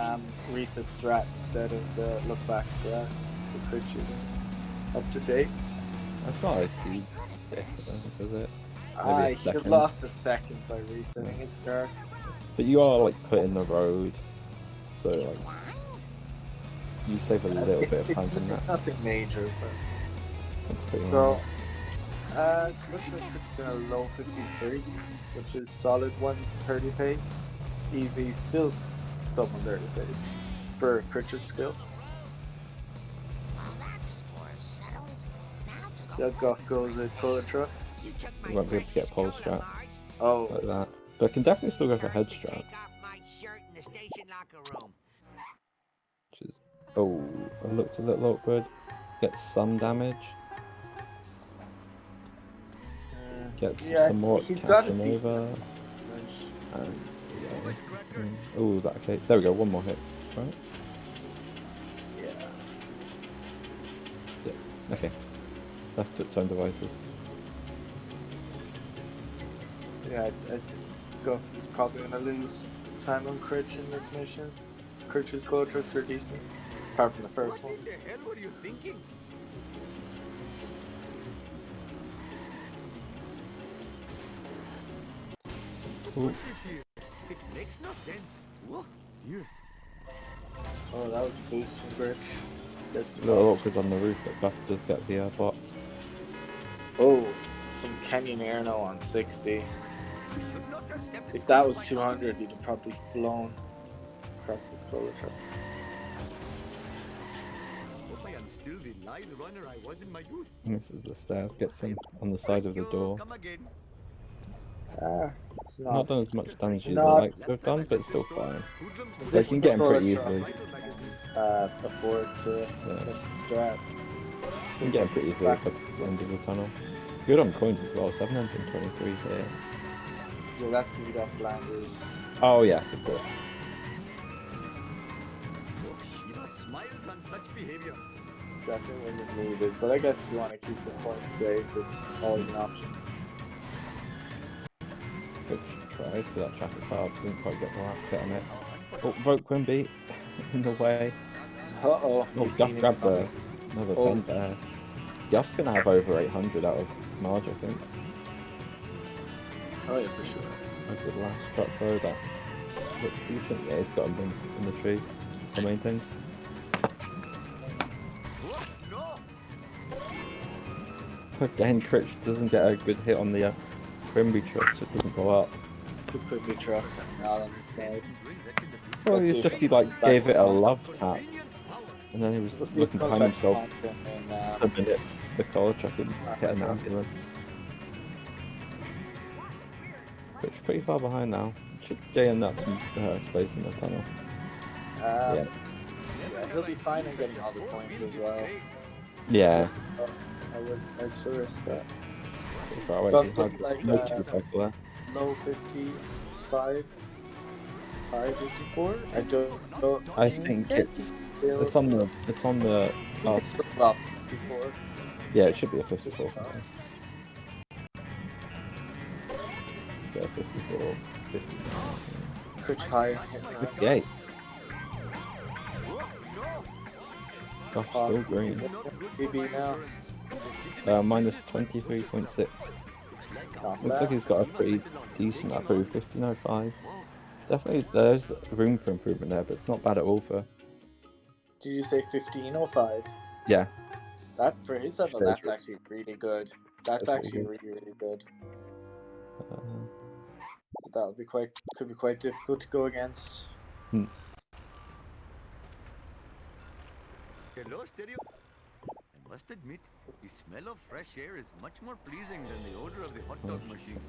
reset strat instead of the look back strat. So Critch isn't up to date. That's not a huge difference, is it? Maybe a He second. lost a second by resetting his card. But you are like put in the road, so like you save a little bit of time from It's that. nothing major, but That's pretty so looks like it's gonna low 53, which is solid 130 pace. Easy, still sub 130 pace for Critch's skill. See how Guff goes at Cola Trucks. You won't be able to get pole strat Oh, like that. But can definitely still go for head strat, which is it looked a little awkward. Get some damage. Get some more he's got a casting decent over. damage. And oh, that okay. There we go. One more hit. Right. Yeah. Yeah. Okay. Left to its own devices. Yeah, I Guff is probably gonna lose time on Critch in this mission. Critch's Cola Trucks are decent, apart from the first one. What the hell were you thinking? Ooh. It makes no sense. What? Here. Oh, that was a boost from Critch. That's A little awkward on the roof, but Guff does get the box. Oh, some Canyon Airno on 60. If that was 200, he'd have probably flown across the Cola Truck. I'm still the lithe runner I was in my youth. This is the stairs. Gets him on the side of the door. Come again. It's Not not. done as much damage as you'd Not- like to have done, but it's still fine. They This can is get him the pretty bullet easily. Afford to miss the strap. You can get him pretty easily at the end of the tunnel. Good on coins as well, 723 here. Yeah, that's because you got Flanders. Oh yes, of course. Shiva smiles on such behavior. Definitely wasn't needed, but I guess if you want to keep the points safe, it's always an option. Critch tried for that traffic card, didn't quite get the last hit on it. Oh, vote Quimby in the way. Uh-oh. Oh, he's Guff seen it grabbed coming. another Oh. vent there. Guff's gonna have over 800 out of Marge, I think. Oh yeah, for sure. A good last truck though, that looks decent. Yeah, he's got him in the tree. The main thing. Again, Critch doesn't get a good hit on the Quimby truck, so it doesn't go up. The Quimby trucks and not on the side. Well, Let's he's see just if he it like comes back gave it a on. love tap, and then he was Let's see if looking it comes behind back himself on and, to minute the collar truck and hit an ambulance. Critch pretty far behind now. Should gain that some space in the tunnel. yeah, Yeah. he'll be fine in getting other points as well. Yeah. I'd still risk that. Pretty far away. Got He's some, had like, multiple cycle there. Low 55, 554. I don't know. I think it's on the card. It's still off 54. Yeah, it should be a 54. Yeah, 54, 59. Critch high. 58. Gosh, still green. BB now. Minus 23.6. Not Looks like bad. he's got a pretty decent upper 15.05. Definitely, there's room for improvement there, but it's not bad at all for. Did you say 1505? Yeah, That for his level, That's that's right. actually really good. That's That's actually really really good. uh, That would be could be quite difficult to go against. Hello, stereo. I must admit, the smell of fresh air is much more pleasing than the odor of the hot dog machine.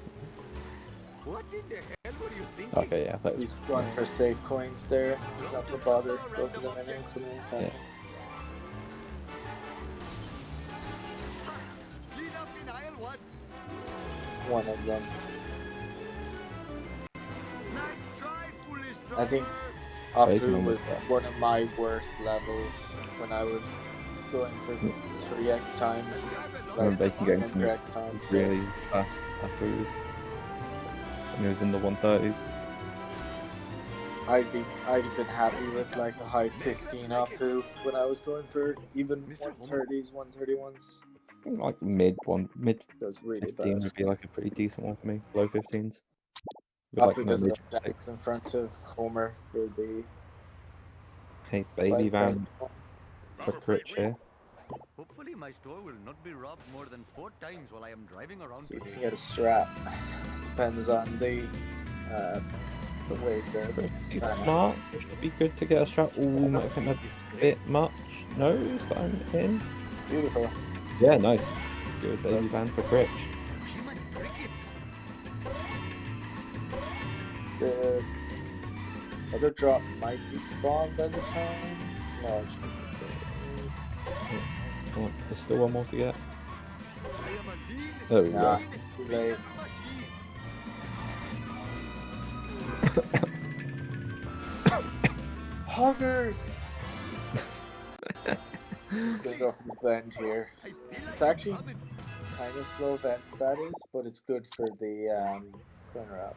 What in the hell were you thinking? okay, yeah, that was. He's going for safe coins there. He's not gonna bother both of them in increment. Yeah. Clean up in aisle one. One of them. Nice try, foolish I think Bacon Apu on was the top. one of my worst levels when I was going for 3x times. I remember Bacon getting some 100x times. really fast uppers. And he was in the 130s. I'd have been happy with like a high 15 Apu when I was going for even 130s, 131s. I think like mid That's really 15 bad. would be like a pretty decent one for me. Low 15s. With like Apu no does it mid six. in front of Homer for the Hey, baby light van point. for Critch here. Hopefully my store will not be robbed more than 4 times while I am driving around See if you today. can get a strap. Depends on the weight there. Pretty smart. Should be good to get a strap. Ooh, might think that's a bit much. No, he's got him in. Beautiful. Yeah, nice. Good baby van for Critch. She might break it. The other drop might despawn by the time. No, it should be Come on, there's still one more to get. I am a lean, There we Nah, go. it's too late. Huggers! Gonna go for this vent here. I feel like It's actually I'm in- kind of slow vent that is, but it's good for the corner out.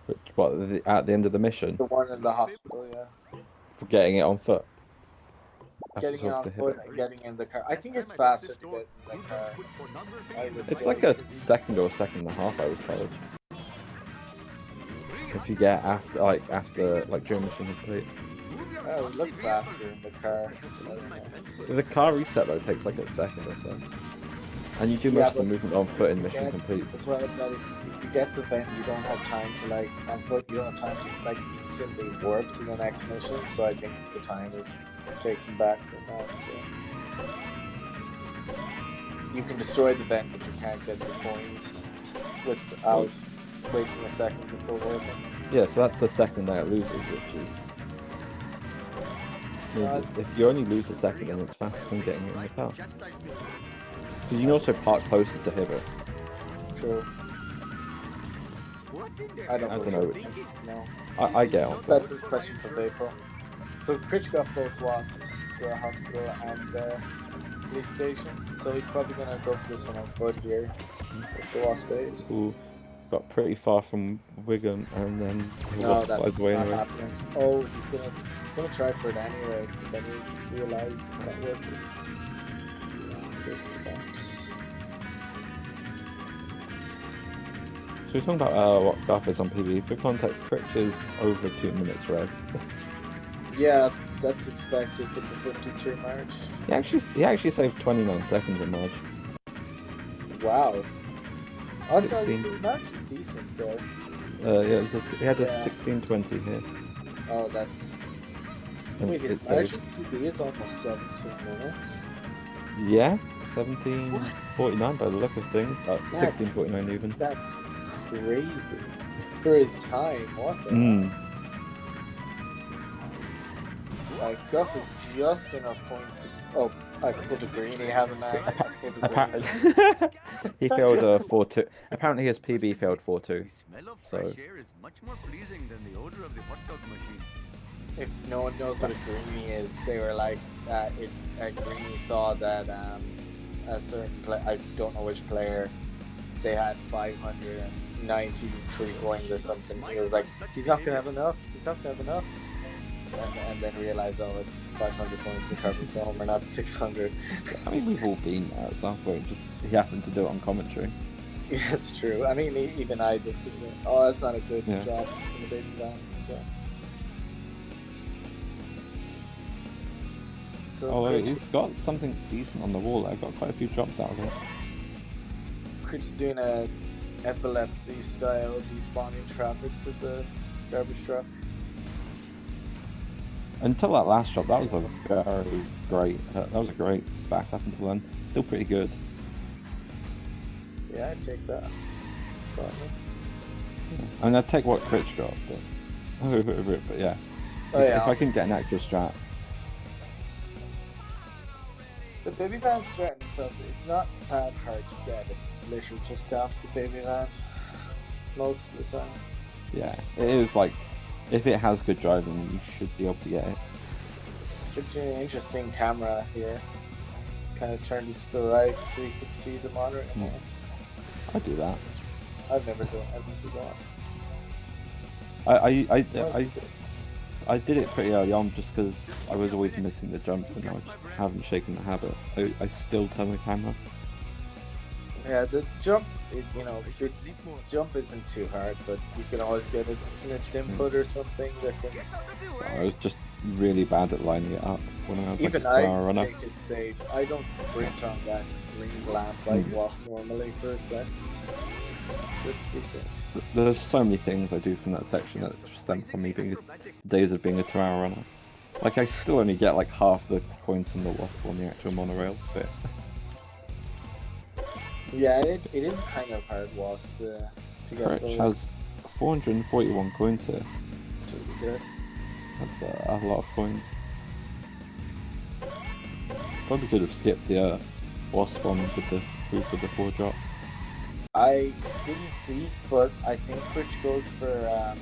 Which, what, at the end of the mission? The one in the hospital, yeah. For getting it on foot? After Getting it sort of on to hit foot it. and getting in the car. I think it's Time I left faster this to store, get in the car. put pornography I in would the It's say. like a second or a second and a half, I was told. If you get after during mission complete. Oh, it looks faster in the car. I don't know. The car reset though takes like a second or so. And you do Yeah, most of the but movement on foot in mission Yeah, complete. as well as that, if you get the vent, you don't have time to like on foot. You don't have time to like instantly warp to the next mission. So I think the time is taken back from that. So you can destroy the vent, but you can't get the coins without wasting a second before working. Yeah, so that's the second that it loses, which is... means if you only lose a second, then it's faster than getting it in the car. Because you can also park closer to hit it. True. I don't know which. No. I get on. That's a question for April. So Critch got both wasps, the hospital and the police station. So he's probably gonna go for this one on foot here with the wasp bait. Ooh, got pretty far from Wigan, and then the No, wasp that's flies away not anyway. happening. Oh, he's gonna try for it anyway. But then he realizes it's not working. Just about. So we're talking about what Guff is on PB. For context, Critch is over 2 minutes red. Yeah, that's expected with the 53 march. He actually saved 29 seconds in March. Wow. Oh, no, 16. the march is decent though. Yeah, he had a Yeah. 16:20 here. Oh, that's. And Wait, his it march saved- PB is almost 17 minutes. Yeah, 17:49 by the look of things. 16:49 even. That's crazy. For his time, what the hell? Like, Guff is just enough points to... Oh, I pulled a greenie, haven't I? Apparently, he failed 4-2. Apparently his PB failed 4-2. The smell of So- fresh air is much more pleasing than the odor of the hot dog machine. If no one knows what a greenie is, they were like, a greenie saw that a certain I don't know which player, they had 593 coins or something. He was like, he's not gonna have enough. He's not gonna have enough. And then realize, oh, it's 500 points to cover film, or not 600. I mean, we've all been there at some point. Just he happened to do it on commentary. Yeah, it's true. I mean, even I just, oh, that's not a good Yeah. job in the baby van. Yeah. So Oh, Critch, he's got something decent on the wall. I got quite a few drops out of it. Critch is doing a epilepsy style despawning traffic with the garbage truck. Until that last drop, that was a very great. That was a great back up until then. Still pretty good. Yeah, I'd take that. Probably. Yeah. I mean, I'd take what Critch got, but yeah. Oh, if yeah, I can get an extra strat. The baby van's starting itself. It's not that hard to get. It's literally just down to the baby van most of the time. Yeah, it is like, if it has good driving, you should be able to get it. It's an interesting camera here. Kind of turned it to the right so you could see the monitor. I do that. I've never do that. I did it pretty early on just because I was always missing the jump and I just haven't shaken the habit. I still turn the camera. Yeah, the jump, the jump isn't too hard, but you can always get a missed input or something that can... I was just really bad at lining it up when I was Even like a 2 I hour runner. take it safe. I don't sprint on that green lamp like walk normally for a second. Just to be safe. There's so many things I do from that section that stem from me being days of being a 2 hour runner. Like I still only get like half the points on the wasp on the actual monorail bit. Yeah, it is kind of hard wasp to get Critch those. has 441 coins here. Which is good. That's a lot of coins. Probably could have skipped the wasp on with the 4 drop. I didn't see, but I think Critch goes for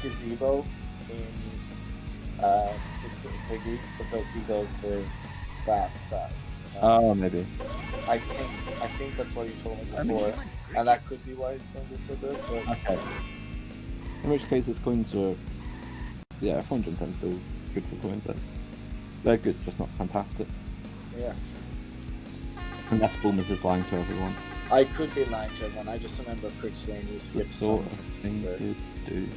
gazebo in this piggy because he goes for fast. Oh, maybe. I think that's what you told me before, and that could be why he's going to be so good. But Okay. In which case his coins are... Yeah, 410 still good for coins then. They're good, just not fantastic. yeah, Unless Bulmers is lying to everyone. I could be lying to everyone. I just remember Critch saying he The skipped sort some. of thing but- you do.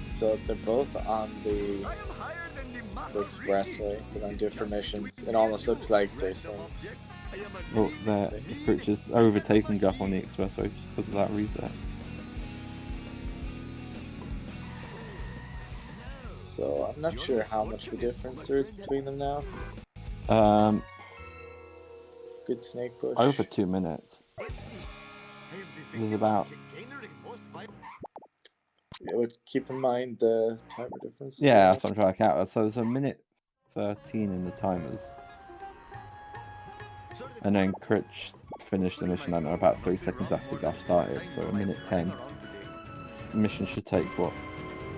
So they're both on the expressway, but on different missions. It almost looks like they're saying. Well, Critch is overtaking Guff on the expressway just because of that reset. so I'm not sure how much of a difference there is between them now. Good snake push. Over 2 minutes. There's about. Yeah, but keep in mind the timer difference. Yeah, that's what I'm trying to count. So there's a minute 13 in the timers. And then Critch finished the mission, I don't know, about 3 seconds after Guff started. So a minute 10. The mission should take, what,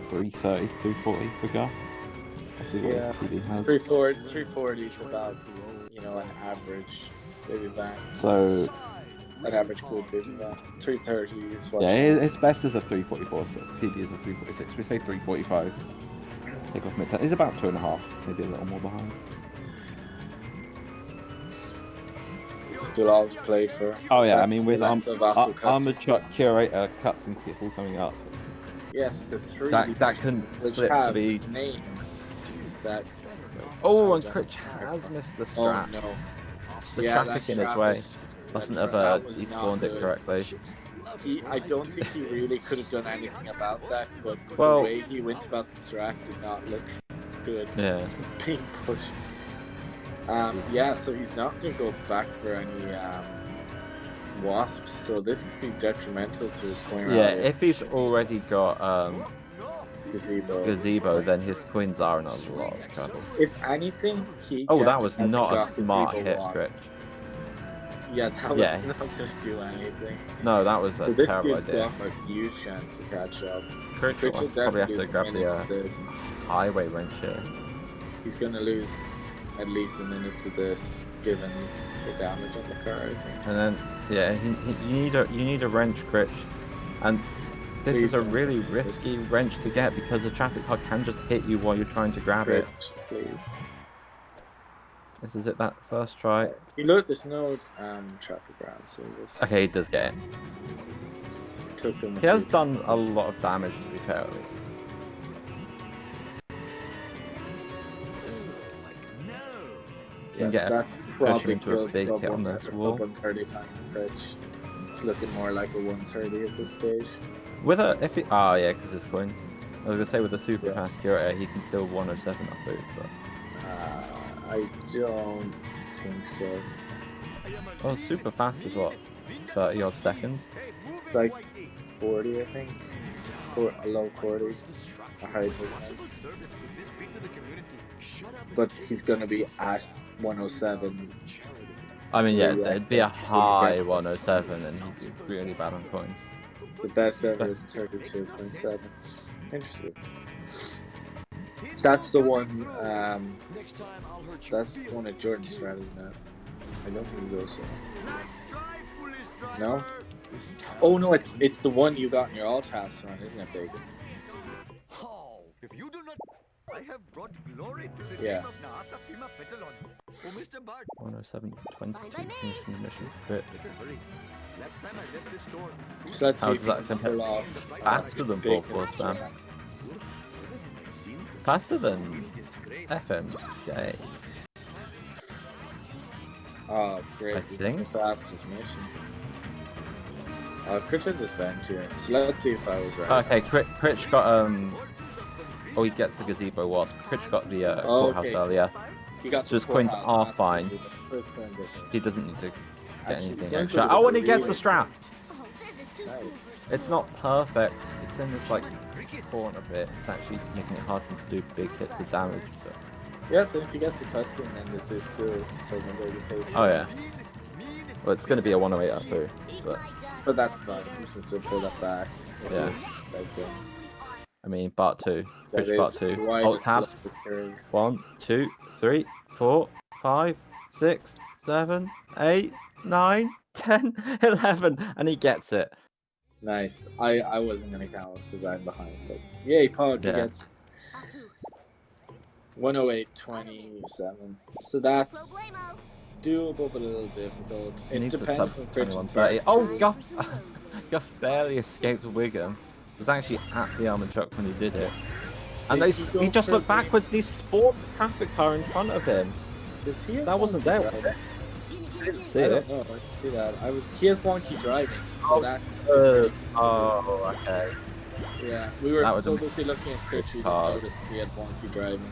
3:30, 3:40 for Guff? I see what his PD has. 340 is about, you know, an average baby van. So An average good baby van. 330 is what. yeah, his best is a 3:44, so PD is a 3:46. We say 3:45. Take off mid-10. He's about 2.5, maybe a little more behind. Still always play for. Oh yeah, I that's mean the with length of Apple cuts. Armored Truck Curator cutscene sequel coming up. Yes, the three. That can which flip have to be. names that. Oh, and Critch has missed the strap. Oh no. The Yeah, traffic that in his strap way. was- Mustn't that have strap was despawned not it good. correctly. I don't think he really could have done anything about that, but Well- the way he went about the strap did not look good. Yeah. It's being pushed. Yeah, so he's not going to go back for any wasps, so this could be detrimental to his coin. Yeah, if he's already got gazebo, then his coins are in a lot of trouble. if anything, he. Oh, that was definitely not has a smart gazebo hit, wasp. Critch. Yeah, that was Yeah. not going to do anything. No, that was So a this terrible gives idea. Guff a huge chance to catch up. Critch Critch will will probably have definitely to grab lose a the minute to this. highway wrench here. He's going to lose at least a minute to this, given the damage on the car, I think. And then, yeah, you need a wrench, Critch. And this Please is a don't really miss this. risky wrench to get because the traffic car can just hit you while you're trying to grab it. Please. This is it, that first try. You look, there's no traffic around, so this Okay, he does get it. took him. He has done a lot of damage, to be fair, at least. You can Yes, get that's push him probably into a good big sub hit on 130 this wall. sub 130 time Critch. It's looking more like a 130 at this stage. With a, if he, oh yeah, because his coins. I was gonna say with a super fast curator, he can still 107 up boot, but. I don't think so. Oh, super fast is what? 30 odd seconds? It's like 40, I think. A low 40. A high 40. But he's gonna be at 107. I mean, yeah, Yeah, it'd be a exactly. high 107 and he'd be really bad on coins. The best ever is 32.7. Interesting. That's the one. That's one of Jordan's strategies now. I don't think he goes so. No. Oh no, it's the one you got in your all task run, isn't it, Big? If you do not, I have brought glory to the Yeah. name of Nahasa Pima Petalon. Oh, Mr. Bart, 107, 22, finishing the mission for crit. better hurry. Last time I left this store, So let's How see does if that he can compare? pull off Faster than Big 4-4 and spam. Faster than FMJ. Oh, great. I think. Fastest mission. Critch has this bench here. So let's see if I was right. Okay, Critch got oh, he gets the gazebo wasp. Critch got the courthouse okay, earlier. You got So his the coins courthouse, are not the fine. gazebo. First coins, I think. He doesn't need to get Actually, anything his extra. coins Oh, are and he gets the really- strap. Oh, this is too Nice. It's not perfect. It's in this like corner bit. It's actually making it hard for him to do big hits of damage. But... Yeah, then if he gets the cutscene, then this is still so very pace. Oh yeah. Well, it's going to be a 108 up too, but But that's fine. You can still pull that back. Yeah. Like, I mean, part 2. that Critch part is 2. why Alt the tabs. slope curve. 1, 2, 3, 4, 5, 6, 7, 8, 9, 10, 11, and he gets it. Nice. I wasn't gonna count because I'm behind, but yay, Pog, he Yeah. gets 108.27. So that's Problemo. doable, but a little difficult. He It needs a depends sub on Critch's 2130. back Oh, too. Guff barely escaped Wiggum. Was actually at the armored truck when he did it. And Did he go he just looked for- backwards and he spawned the traffic car in front of him. Does he have That wasn't wonky there. driving? I didn't see I it. don't know. I didn't see that. He has wonky driving, so Oh, that. Oh, okay. Yeah, we were That was so a busy looking at Critch, we didn't hard. notice he had wonky driving.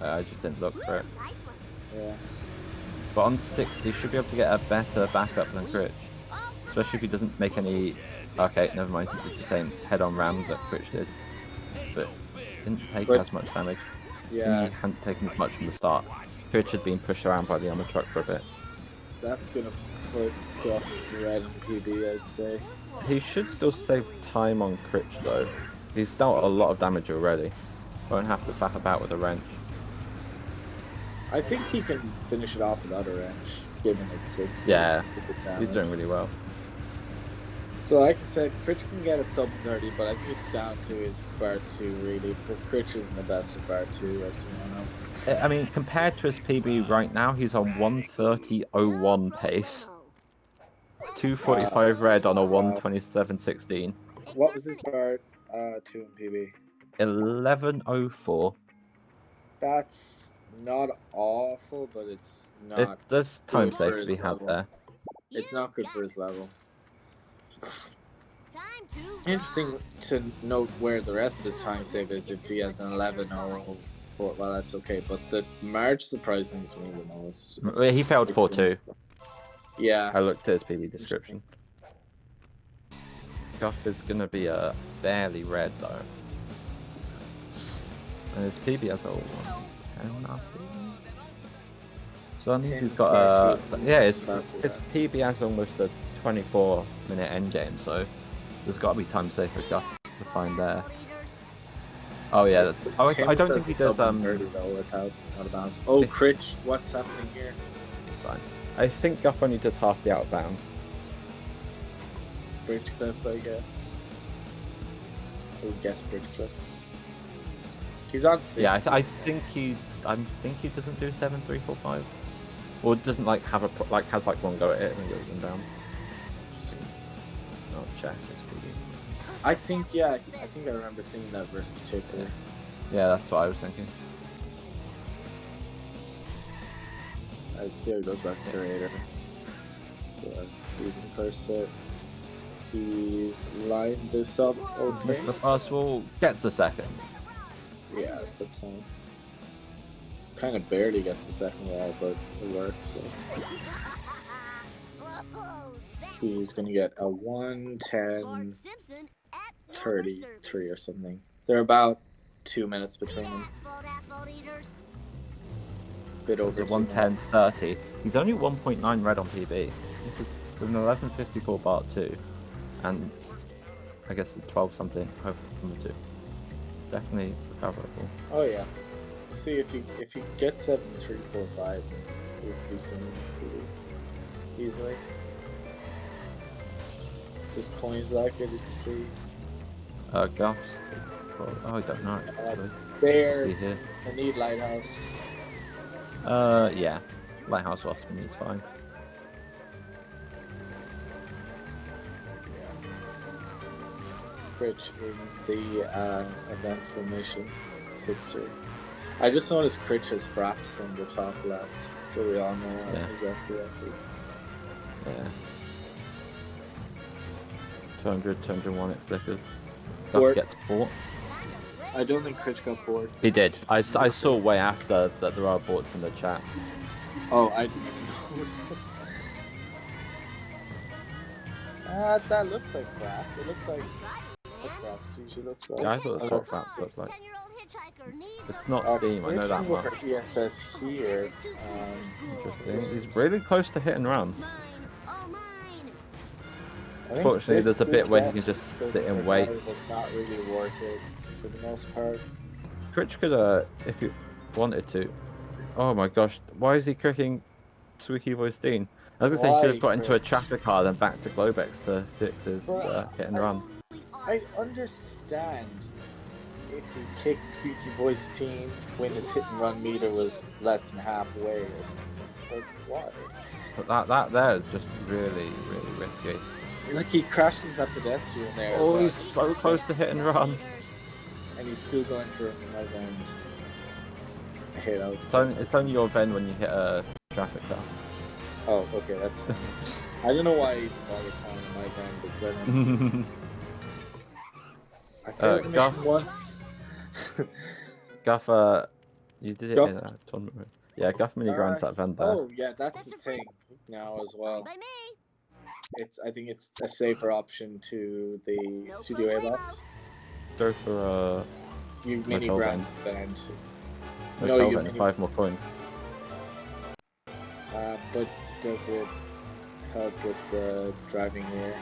I just didn't look for it. Nice one. Yeah. But on 6, he should be able to get a better backup than Critch. Especially if he doesn't make any... Okay, never mind, he did the same head-on rams that Critch did. But didn't take as much damage. Yeah, He hadn't taken as much from the start. Critch had been pushed around by the armor truck for a bit. that's gonna put Guff red in PB, I'd say. He should still save time on Critch though. He's dealt a lot of damage already. Won't have to faff about with a wrench. I think he can finish it off without a wrench, given it's 6. Yeah, he's damage. doing really well. So like I said, Critch can get a sub 30, but I think it's down to his bar 2 really, because Critch isn't the best at bar 2, as you know. I mean, compared to his PB right now, he's on 1:30.01 pace. 2:45 red on a 1:27.16. What was his bar 2 in PB? 11:04. That's not awful, but it's not. There's time good for safe to be his had level. there. It's not good for his level. Time to Interesting to note where the rest of his time save is. If he has an 11:04, well, that's okay. But the March surprising is me the most. Well, he failed 4-2. Yeah. I looked at his PB description. Guff is gonna be barely red though. And his PB has a 110, I think. So that means he's got his PB has almost a 24-minute end game, so there's got to be time safe for Guff to find there. Oh yeah, that's. Oh, I don't think he does. Though, without out of bounds. Oh, Critch, what's happening here? It's fine. I think Guff only does half the out of bounds. Bridge clip, I guess. I would guess bridge clip. He's on 6. Yeah, I think he doesn't do 7-3-4-5, or doesn't like have has one go at it and then goes in bounds. I'll check this PB. I think I remember seeing that versus Chico. Yeah, that's what I was thinking. I'd see how it goes back to Raider. So even first hit. He's lined this up okay. Missed the first wall, gets the second. Yeah, that's fine. Kind of barely gets the second wall, but it works. So. He's gonna get a 1:10. 33 or something. They're about 2 minutes between them. Bit over 1:10.30. He's only 1.9 red on PB. This is with an 11:54 bar 2, and I guess a 12 something over from the 2. Definitely recoverable. Oh yeah. See if you get 7-3-4-5, you'd be seeing pretty easily. This coins like it, you can see. Guff's. Oh, I don't know. Actually. There. See here. I need lighthouse. Yeah. Lighthouse Waspin is fine. Critch in the event formation 6-3. I just noticed Critch has fraps on the top left, so we all know what his FPS is. Yeah. 200, 201 it flickers. Guff gets bought. I don't think Critch got bored. He did. I saw way after that there are boards in the chat. Oh, I didn't even notice. That looks like fraps. It looks like what fraps usually looks like. Yeah, I thought that's what fraps looked like. It's not Steam, I know that much. ESS here. Interesting. He's really close to hit and run. I think Fortunately, there's a bit where he can just test sit and wait. It's not really worth it for the most part. Critch could, if you wanted to. Oh my gosh, why is he cooking Squeaky Voice Dean? I was gonna say he could have got into a traffic car then back to Globex to fix his hit and run. I understand if he kicked Squeaky Voice Team when his hit and run meter was less than halfway or something. But why? But that there is just really, really risky. Like he crashed into that pedestrian there. Oh, he's so close to hit and run. And he's still going for my round. I hate out. It's only your Ven when you hit a traffic car. Oh, okay, that's fine. I don't know why he bothered calling my brand because I don't. I failed the mission Guff. once. Guff, you did it Guff. in a tournament room. Yeah, Guff mini grinds that vent there. Oh yeah, that's the thing now as well. I think it's a safer option to the Studio A box. Go for You mini Motel grind and Motel you vent, mini- 5 more coin. but does it help with the driving here?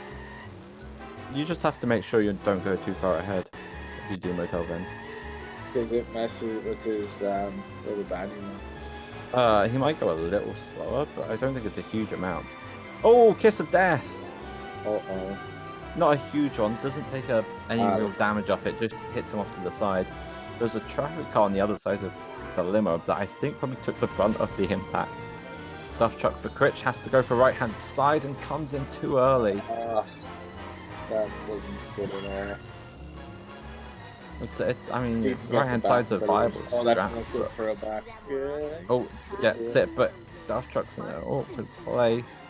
You just have to make sure you don't go too far ahead if you do Motel vent. Does it mess with his little battery? He might go a little slower, but I don't think it's a huge amount. Oh, Kiss of Death! Uh-oh. Not a huge one, doesn't take any real damage off it, just hits him off to the side. There's a traffic car on the other side of the limo that I think probably took the brunt of the impact. Stuff truck for Critch has to go for right hand side and comes in too early. That wasn't good at all. I mean, See, right hand side's a viable Oh, that's strat. not good for a back. Oh, gets it, but Stuff truck's in an awkward place.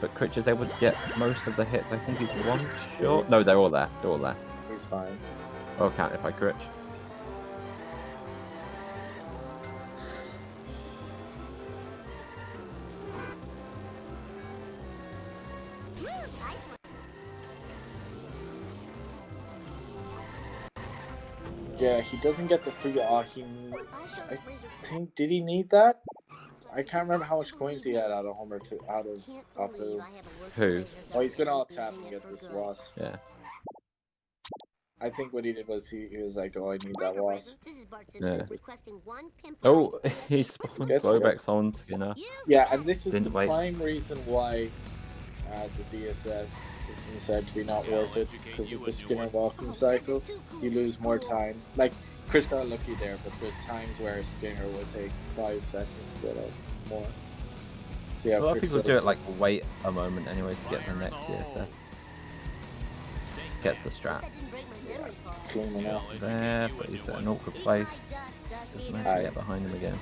But Critch is able to get most of the hits. I think he's one short. No, they're all there. They're all there. He's fine. Well counted by Critch. Yeah, he doesn't get the free. I think did he need that? I can't remember how much coins he had out of Homer out of Apu. Who? Oh, he's gonna all tap and get this wasp. Yeah. I think what he did was he was like, oh, I need that wasp. Yeah. Oh, he spawns Yes, Globex on Skinner. Yeah, and this is Didn't the wait. prime reason why the ZSS has been said to be not worth it, because of the Skinner walking cycle. You lose more time. Like, Chris got lucky there, but there's times where Skinner will take 5 seconds to get out more. See how A lot of Chris people got do it. it like wait a moment anyway to get the next CSF. Gets the strat. It's clean enough. There, but he's at an awkward place. Doesn't have to get behind him again.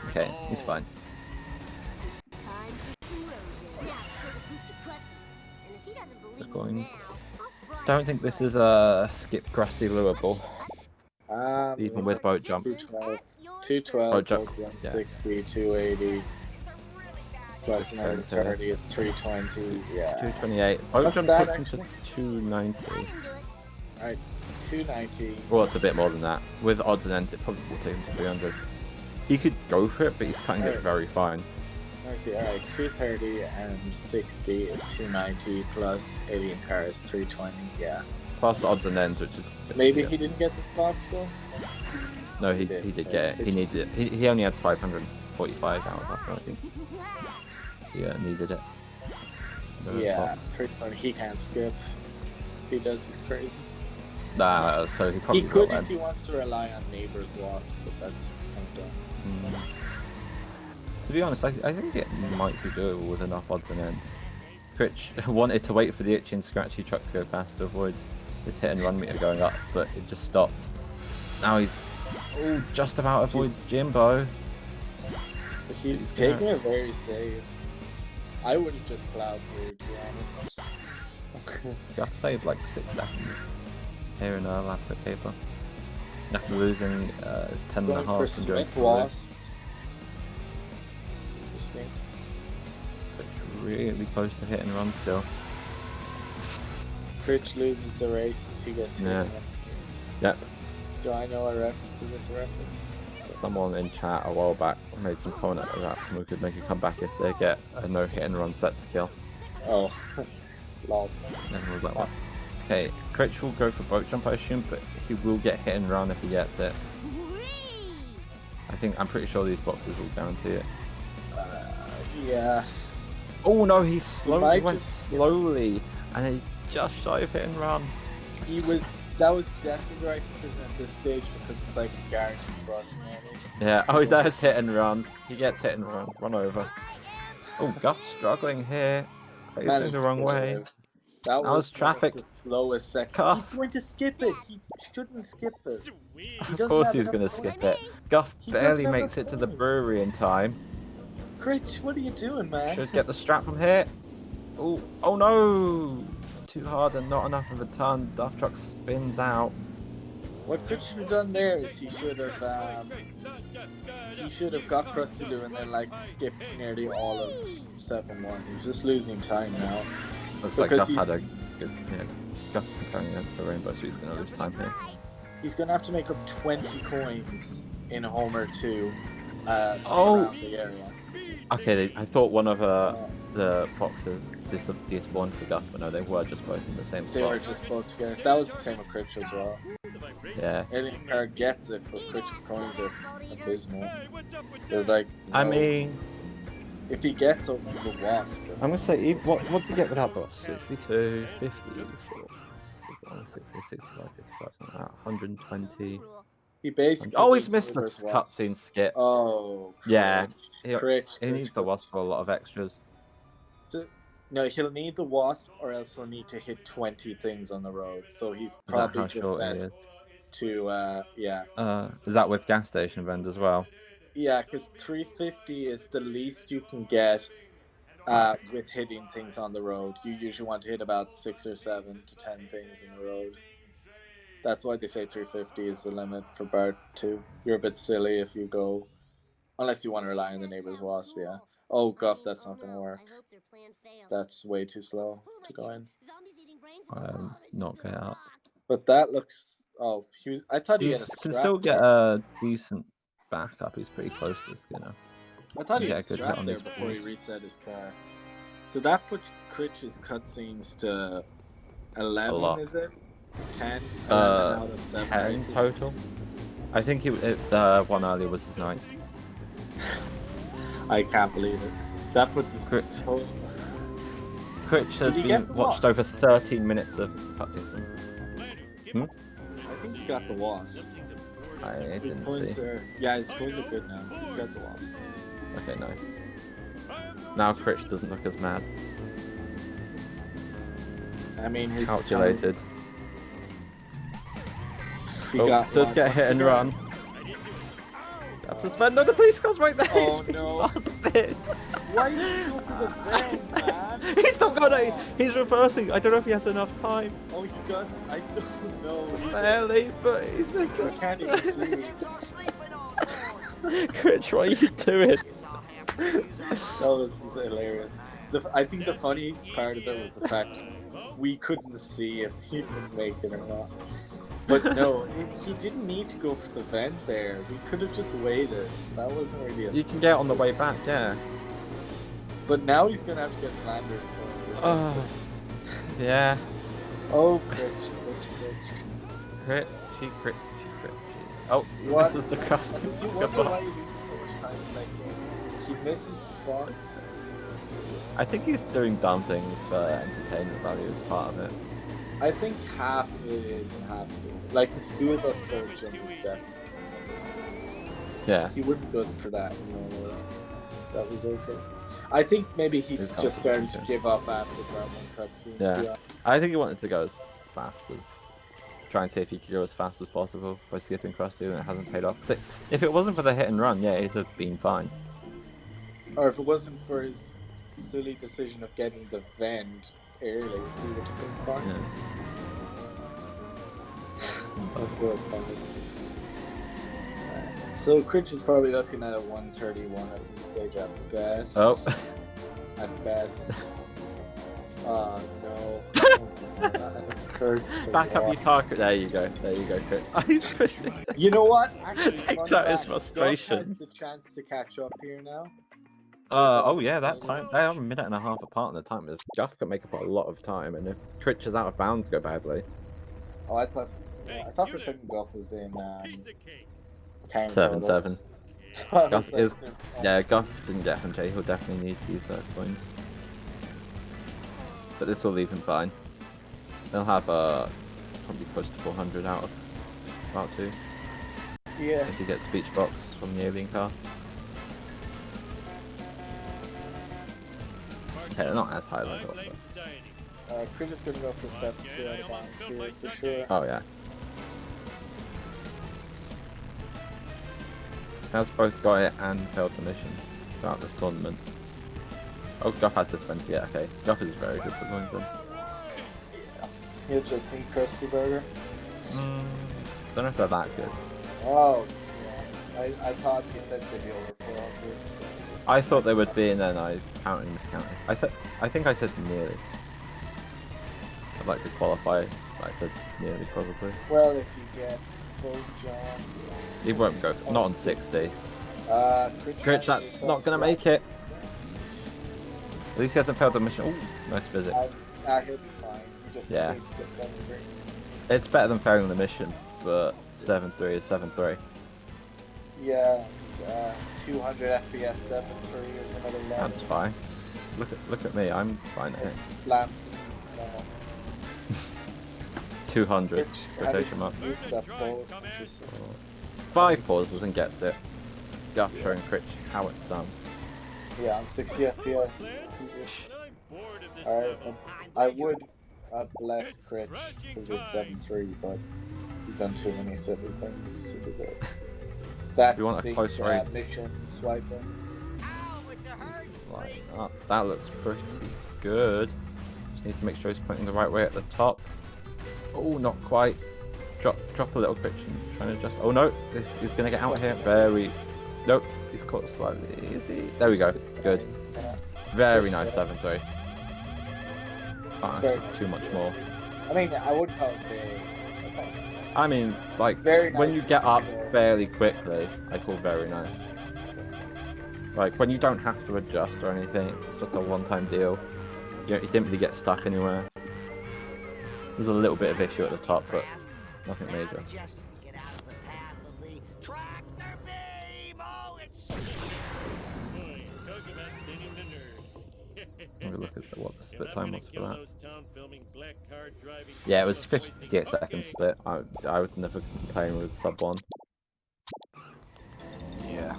Okay, he's fine. The coins. Don't think this is a skip grassy lurable. Even with boat jump. 212, 212, Boat jump. 160, 280, plus That's another fair. 30, it's 320, yeah. 228. Boat What's jump that, takes him to 290. Alright, 290. Well, it's a bit more than that. With odds and ends, it probably will take him to 300. He could go for it, but he's cutting it very fine. I see, alright, 230 and 60 is 290, plus 80 in Paris, 320, yeah. Plus odds and ends, which is a bit Maybe bigger. he didn't get this box though? No, he did get it. He needed it. He only had 545 out of that, I think. Yeah, needed it. No Yeah, box. 320, he can't skip. If he does, it's crazy. Nah, so he probably He will could then. if he wants to rely on Neighbor's Wasp, but that's kind of dumb. To be honest, I think it might be doable with enough odds and ends. Critch wanted to wait for the itching scratchy truck to go past to avoid his hit and run meter going up, but it just stopped. Now he's just about avoids Jimbo. But he's taking it very safe. I would have just plowed through, to be honest. Guff saved like 6 seconds here in a lap at paper. After losing 10 and a Going for half and doing Smith 3. Wasp. Interesting. But really close to hit and run still. Critch loses the race if he gets hit. Yeah. Yep. Do I know a reference to this reference? Someone in chat a while back made some comment that someone could make a comeback if they get a no hit and run set to kill. Oh, lol. And was like, what? Okay, Critch will go for boat jump, I assume, but he will get hit and run if he gets it. I'm pretty sure these boxes will guarantee it. Yeah. Oh no, he slowly might went just- slowly, and he's just shy of hit and run. That was definitely the right decision at this stage because it's like a guarantee for us. Yeah, oh, he does hit and run. He gets hit and run over. Oh, Guff's struggling here, facing the wrong way. That was traffic. The slowest second. Guff. He's going to skip it. He shouldn't skip it. Of course he's going to skip it. Guff He barely doesn't have makes the it to the points. brewery in time. Critch, what are you doing, man? Should get the strap from here. Oh no! too hard and not enough of a turn. Duff Truck spins out. What Critch should have done there is he should have got Crustaloo and then like skipped nearly all of 7-1. He's just losing time now. Looks like Guff had a good. Yeah, Guff's going against the Rainbow, so he's going to lose time here. He's going to have to make up 20 coins in Homer 2 around the area. Okay, I thought one of the boxes despawned for Guff, but no, they were just both in the same spot. They were just both together. That was the same with Critch as well. Yeah. Alien Card gets it, but Critch's coins are abysmal. There's like. I mean, if he gets over the Wasp. I'm gonna say, what did he get with that boss? 62, 50, 60, 65, 55, something like that. 120. He basically. Oh, he's missed the cutscene skip. Oh. Yeah. Critch, he needs the Wasp for a lot of extras. No, he'll need the Wasp, or else he'll need to hit 20 things on the road. So he's probably just best to, yeah. Is that with gas station vend as well? Yeah, because 350 is the least you can get with hitting things on the road. You usually want to hit about 6 or 7 to 10 things in the road. That's why they say 350 is the limit for Bart 2. You're a bit silly if you go, unless you want to rely on the neighbor's Wasp, yeah. Oh, Guff, that's not going to work. That's way too slow to go in. Not get out. But that looks. Oh, I thought he can still get a decent backup. He's pretty close to Skinner. I thought he had a strap there before he reset his car. So that puts Critch's cutscenes to 11, is it? 10? Out of 7 10 races. Total. I think the one earlier was his 9th. I can't believe it. That puts his total. Critch has been watched over 13 minutes of cutscenes. I think he got the Wasp. I His didn't points see. his points are good now. He got the Wasp. Okay, nice. Now Critch doesn't look as mad. I mean, his Calculated. Does get hit and run. Suspend. No, the police car's right there. Oh no! Why are you go for the van, man? He's not gonna. He's reversing. I don't know if he has enough time. Oh, he does. I don't know. Barely, but he's making. I can't even see. Critch, what are you doing? That was hilarious. I think the funniest part of it was the fact we couldn't see if he could make it or not. But no, he didn't need to go for the vent there. We could have just waited. That wasn't really You can get on the way back, yeah. But now he's going to have to get Flanders coins or something. Yeah. Oh, Critch. Critch. Oh, this is the custom. You wonder why he loses so much time in that game. He misses the box. I think he's doing dumb things for entertainment value as part of it. I think half of it is and half of it isn't. Like the school bus boat jump is definitely. Yeah. He wouldn't go for that, that was okay. I think maybe he's just starting to give up after that one cutscene. Yeah. I think he wanted to go as fast as. Try and see if he could go as fast as possible by skipping Krusty, and it hasn't paid off. If it wasn't for the hit and run, yeah, it'd have been fine. Or if it wasn't for his silly decision of getting the vent early, he would have been fine. Yeah. So Critch is probably looking at a 131 at this stage at best. Oh. At best. Oh no. Back up your car. There you go, Critch. He's pushing. You know what? Actually, takes out his frustration. Guff has the chance to catch up here now. Oh yeah, that time they are a minute and a half apart in the time. Guff can make up a lot of time, and if Critch is out of bounds, go badly. Oh, I thought for a second Guff was in 7-7. Guff is, yeah. Guff didn't get FMJ. He'll definitely need these coins, but this will leave him fine. They'll have probably close to 400 out of Route 2. Yeah. If he gets Beach Box from the alien car. Okay, they're not as high as I thought. Critch is going to go for 7-2 out of bounds here for sure. Oh yeah. Has both got it and failed the mission throughout this tournament. Oh, Guff has this vent to get. Okay, Guff is very good for coins then. You just need Krusty Burger. Don't know if they're that good. Oh, yeah. I thought you said they'd be over 400. So. I thought they would be, and then I apparently miscounted. I think I said nearly. I'd like to qualify, but I said nearly probably. Well, if you get Bo John. He won't go. Not on 60. Critch, that's not gonna make it. At least he hasn't failed the mission. Ooh, nice visit. He'll be fine. Just Yeah. in case he gets 73. It's better than failing the mission, but 7-3 is 7-3. Yeah, 200 FPS 7.3 is another level. That's fine. Look at me. I'm fine. Hey. Lance, 200 Critch quotation mark. used that bow. Interesting. 5 pauses and gets it. Guff showing Critch how it's done. Yeah, on 60 FPS. Alright, I would bless Critch for this 7.3, but he's done too many silly things to deserve. That's You want a close race? mission swiping. Line up. That looks pretty good. Just need to make sure he's pointing the right way at the top. Oh, not quite. Drop a little Critch and trying to adjust. Oh no, this is gonna get out here. Very. Nope, he's caught slightly. Is he? There we go. Good. Very nice 7-3. Oh, that's too much more. I mean, I would call it very. I mean, like, Very when nice. you get up fairly quickly, I call very nice. Like, when you don't have to adjust or anything, it's just a one-time deal. You didn't really get stuck anywhere. There's a little bit of issue at the top, but nothing major. Get out of the path of the tractor beam! Oh, it's Let me look at what the split time was for that. Yeah, it was 58 seconds split. I would never complain with sub 1. Yeah.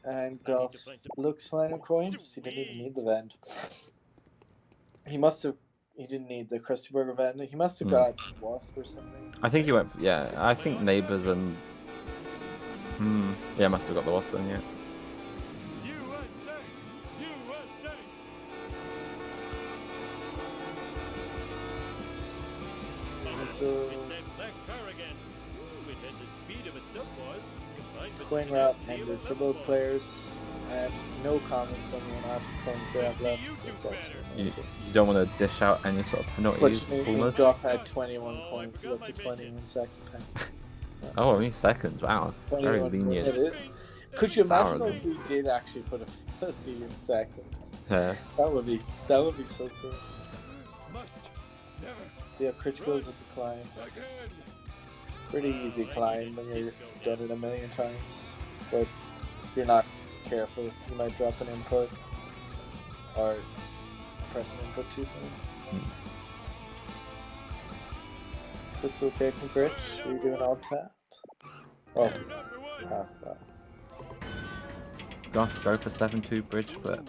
And Guff looks fine on coins. He didn't even need the vent. He must have. He didn't need the Krusty Burger vent. He must have got Wasp or something. I think he went. Yeah, I think Neighbours and. Yeah, must have got the Wasp then, yeah. So, coin route ended for both players, and no comments on the amount of coins they have left. So it's also You don't want to dish out any sort of penalties. but Guff had 21 coins, so that's a 21-second penalty. Oh, only seconds. Wow, very 21 lenient. It is. Could you imagine Sour if we did actually put a penalty in seconds? Yeah. That would be so cool. See how Critch goes with the climb. Pretty easy climb when you're done it a million times, but if you're not careful, you might drop an input or press an input too soon. This looks okay from Critch. Are you doing all tap? Oh, half that. Guff, go for 7-2 bridge split.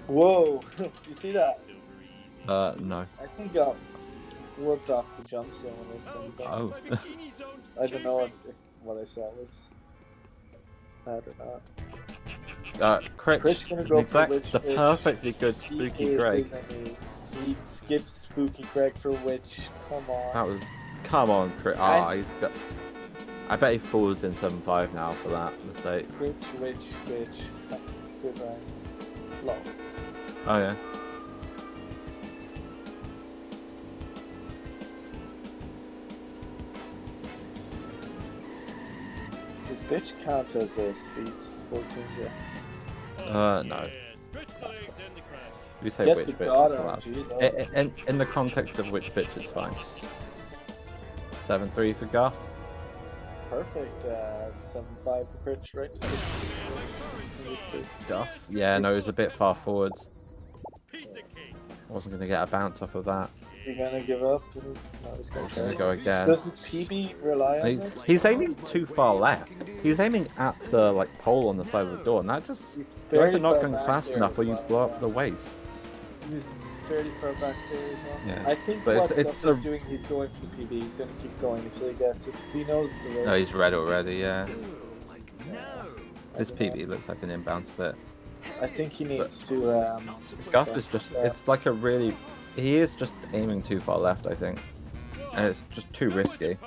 Whoa! Did you see that? No. I think I warped off the jump zone or something. Oh. I don't know if what I saw was bad or not. Critch gonna go for neglects the Witch. perfectly good Spooky Greg. He skips Spooky Greg for Witch. Come on. That was... Come on, Critch. He's got... I bet he falls in 7-5 now for that mistake. Witch. Good lines. Low. Oh, yeah. Does bitch count as a speeds 14? No. You say Gets which the bitch, god it's allowed. RNG, though. In the context of which bitch, it's fine. 7-3 for Guff. Perfect. 7-5 for Critch, right? 6 in this case. Guff? Yeah, no, it was a bit far forwards. Wasn't going to get a bounce off of that. Is he gonna give up? No, he's gonna He's going to try. go again. Does his PB rely on this? He's aiming too far left. He's aiming at the pole on the side of the door, and that just... He's You have very to not far going back fast there enough or as you well, blow yeah. up the waist. He's fairly far back there as well. Yeah. I think But what it's Guff is doing, he's going for the PB. He's going to keep going until he gets it because he knows the race. No, he's red already. Yeah. This I don't know. PB looks like an inbound split. I think he needs to. Guff is just, it's like a really, he is just aiming too far left, I think. And it's just too risky.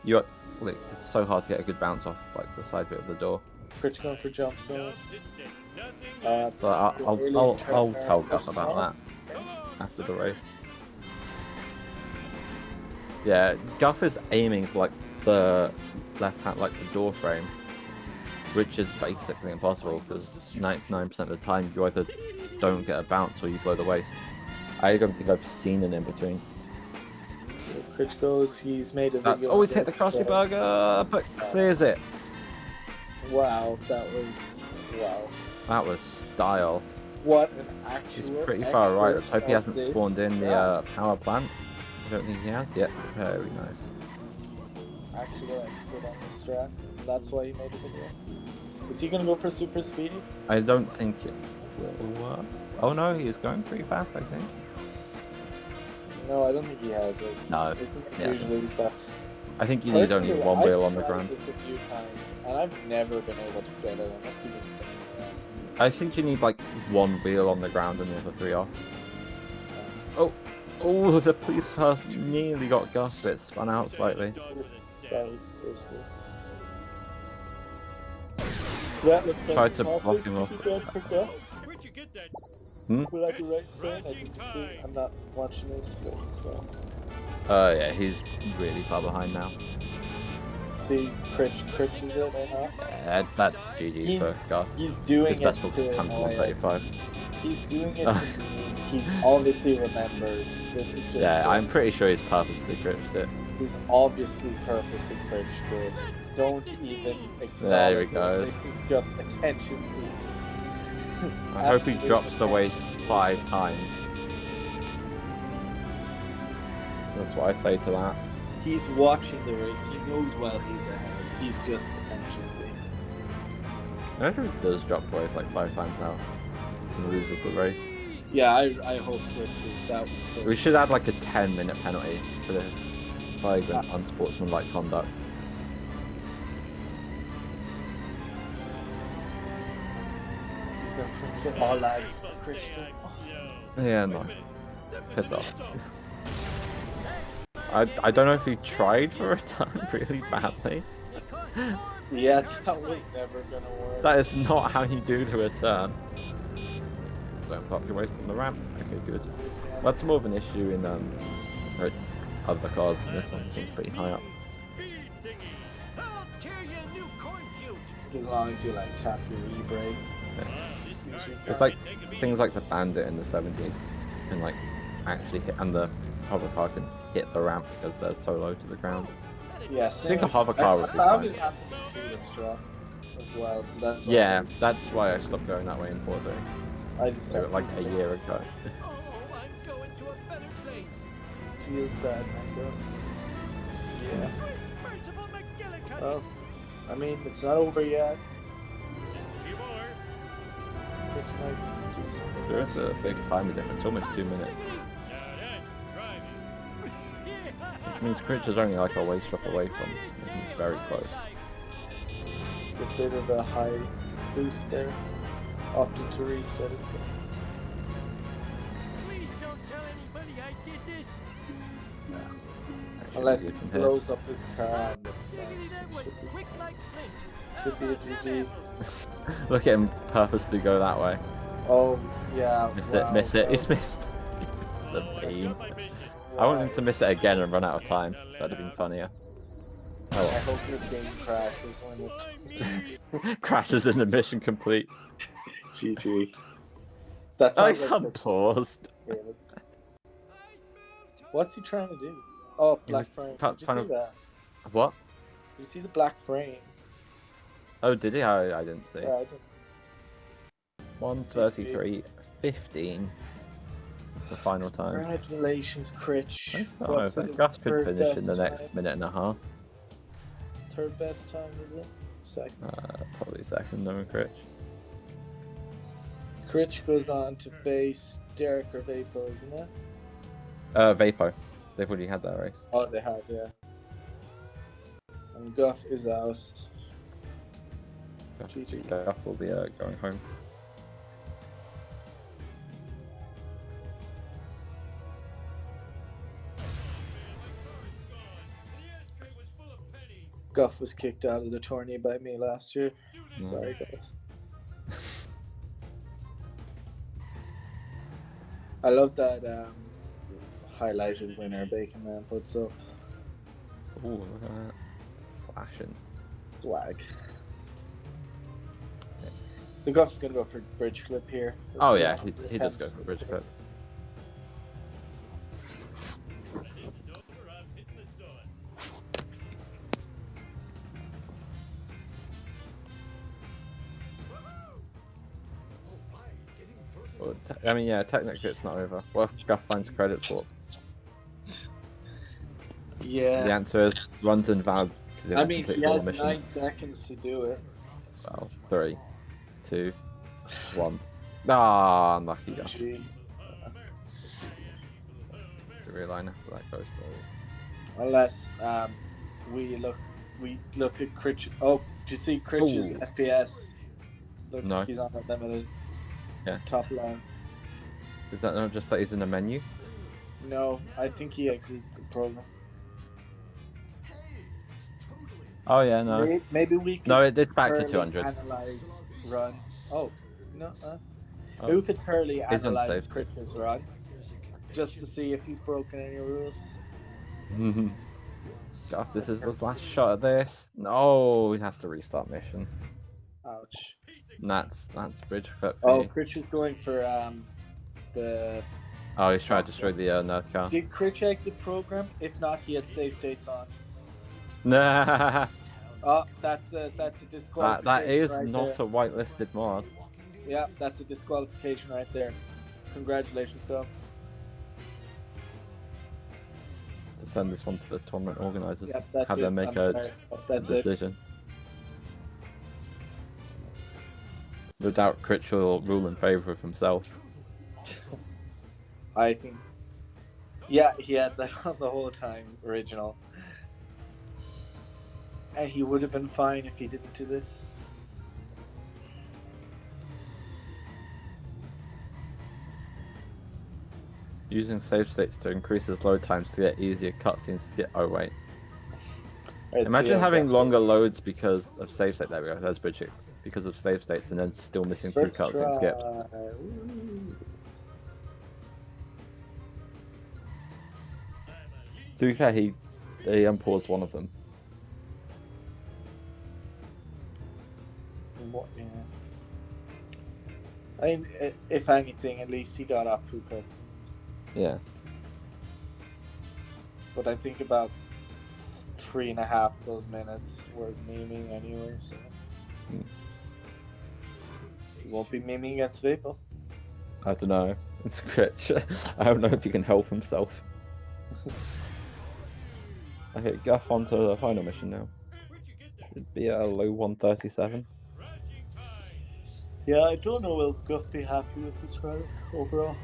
Like, it's so hard to get a good bounce off like the side bit of the door. Critch going for jump zone. So I'll tell Guff about that after the race. Yeah, Guff is aiming for like the left hand, like the door frame, which is basically impossible because 99% of the time you either don't get a bounce or you blow the waist. I don't think I've seen an in between. So Critch goes. He's made a That's video. always hit the Krusty Burger, but clears it. Wow, that was wow. That was style. What an actual. He's pretty far right. Let's hope he expert hasn't of spawned in this the power plant. I don't think he has yet. Very nice. Actual expert on this strat. And that's why he made a video. Is he gonna go for super speedy? I don't think it will work. Oh no, he is going pretty fast, I think. No, I don't think he has it. No, yeah. Usually, but I think you need only personally, one wheel I've on the tried ground. this a few times, and I've never been able to get it. I must be doing something wrong. I think you need like one wheel on the ground and the other three off. Oh, the police car nearly got Guff, but it spun out slightly. That was risky. So that looks like Tried to Guff block is him off. pretty good for Guff. Hmm? Will I be right saying? I didn't see. I'm not watching this space, so. Yeah, he's really far behind now. See, Critch is it right now? Yeah, that's GG for Guff. He's doing His it best was to 135. He's doing it to me. He's obviously remembers. This is just. Yeah, good. I'm pretty sure he's purposely glitched it. He's obviously purposely Critched this. Don't even acknowledge There he it. goes. This is just attention seeking. I hope he Absolute drops the waist attention. 5 times. That's what I say to that. He's watching the race. He knows well he's ahead. He's just attention seeking. I wonder if he does drop the waist like 5 times now and loses the race. Yeah, I hope so too. That was so. We should add like a 10-minute penalty for this flagrant unsportsmanlike conduct. He's gonna prince it all lads. Christian. Yeah, no. Piss off. I don't know if he tried for a turn really badly. Yeah, that was never gonna work. That is not how you do the return. Don't park your waist on the ramp. Okay, good. That's more of an issue in other cars than this one. It's pretty high up. As long as you like tap your e-brake. It's like things like the Bandit in the 70s can like actually hit, and the hover car can hit the ramp because they're so low to the ground. Yes, I think a hover car would be fine. That happened to this truck as well, so that's why Yeah, that's why I stopped going that way in 4D. I just Do it like a year ago. feels bad, Mango. Yeah. Well, I mean, it's not over yet. It might do something. There is a big time difference, almost 2 minutes. Which means Critch is only like a waist drop away from him. He's very close. It's a bit of a high boost there. Opted to reset as well. Unless he blows up his car and the fence, should be a GG. Look at him purposely go that way. Oh, yeah. Miss it, he's missed. The beam. I want him to miss it again and run out of time. That'd have been funnier. I hope your game crashes when it Crashes in the mission complete. GG. That's Alexander paused. What's he trying to do? Oh, black frame. Did you see that? What? Did you see the black frame? Oh, did he? I didn't see. Yeah, I didn't. 1:33.15. The final time. Congratulations, Critch. That's not over. Guff could finish in the next minute and a half. Third best time, is it? Second. Probably second, knowing Critch. Critch goes on to face Derek or Vapo, isn't it? Vapo. They've already had that race. Oh, they have, yeah. And Guff is out. GG. Guff will be going home. Guff was kicked out of the tourney by me last year. Sorry, Guff. I love that highlighted winner Bacon Man puts up. Ooh, look at that. Flashing. Swag. The Guff's gonna go for bridge clip here. Oh yeah, he does go for bridge clip. Well, I mean, yeah, technically it's not over. Well, if Guff finds credit swap. Yeah. The answer is runs invalid because he I mean, he has mission. 9 seconds to do it. Well, 3, 2, 1. Ah, unlucky Guff. Gee. It's a real line after that goes ball. Unless we look at Critch. Oh, do you see Critch's Ooh. FPS? Look, No. he's on a limited. Yeah. Top line. Is that not just that he's in a menu? No, I think he exited the program. Oh yeah, no. Maybe we could. No, it's back to thoroughly 200. Analyze run. Oh, no. Oh. Maybe we could thoroughly He's analyze unsafe. Critch's run, just to see if he's broken any rules. Guff, this is his last shot at this. No, he has to restart mission. Ouch. And that's bridge clip for Oh, you. Critch is going for the. Oh, he's trying to destroy the Nerf car. Did Critch exit program? If not, he had save states on. Nah, Oh, that's a disqualification. that is right not there. a whitelisted mod. Yeah, that's a disqualification right there. Congratulations, Guff. To send this one to the tournament organizers. Yep, that's Have it. them make I'm a sorry, but that's it. decision. No doubt Critch will rule in favor of himself. I think. Yeah, he had that on the whole time, original. And he would have been fine if he didn't do this. Using save states to increase his load times to get easier cutscenes to get. Oh wait. Right, Imagine so yeah, having that's longer it. loads because of save state. There we go. That's bridge. Because of save states and then still missing 2 First cutscene try. skips. Ooh. To be fair, he unpaused one of them. What, yeah. I mean, if anything, at least he got up 2 cuts. Yeah. But I think about 3.5 of those minutes was memeing anyway, so. He won't be memeing against Vapo. I don't know. It's Critch. I don't know if he can help himself. Okay, Guff onto the final mission now. Should be at a low 137. Yeah, I don't know will Guff be happy with this run overall.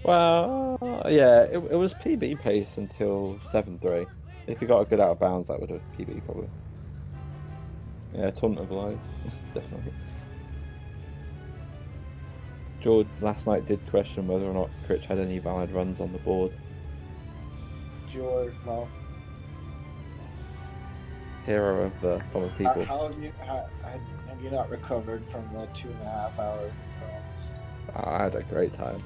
Well, yeah, it was PB pace until 7-3. If he got a good out of bounds, that would have PB probably. Yeah, tournament of lies, definitely. George last night did question whether or not Critch had any valid runs on the board. George, no. Hero of the common people. How have you not recovered from the 2.5 hours of France? I had a great time.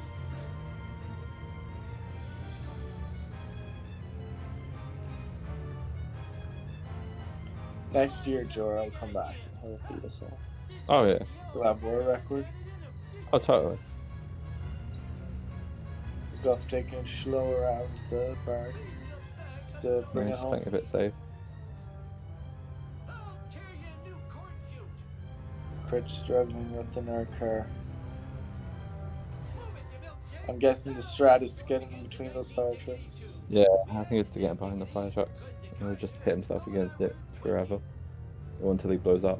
Next year, Jor, I'll come back and he'll beat us all. Oh yeah. We'll have war record. Oh totally. Guff taking slower out of the bar. Just to bring it Just home. playing a bit safe. Critch struggling with the nerd car. I'm guessing the strat is getting in between those fire trucks. Yeah, I think it's to get behind the fire trucks. And he'll just hit himself against it forever. Or until he blows up.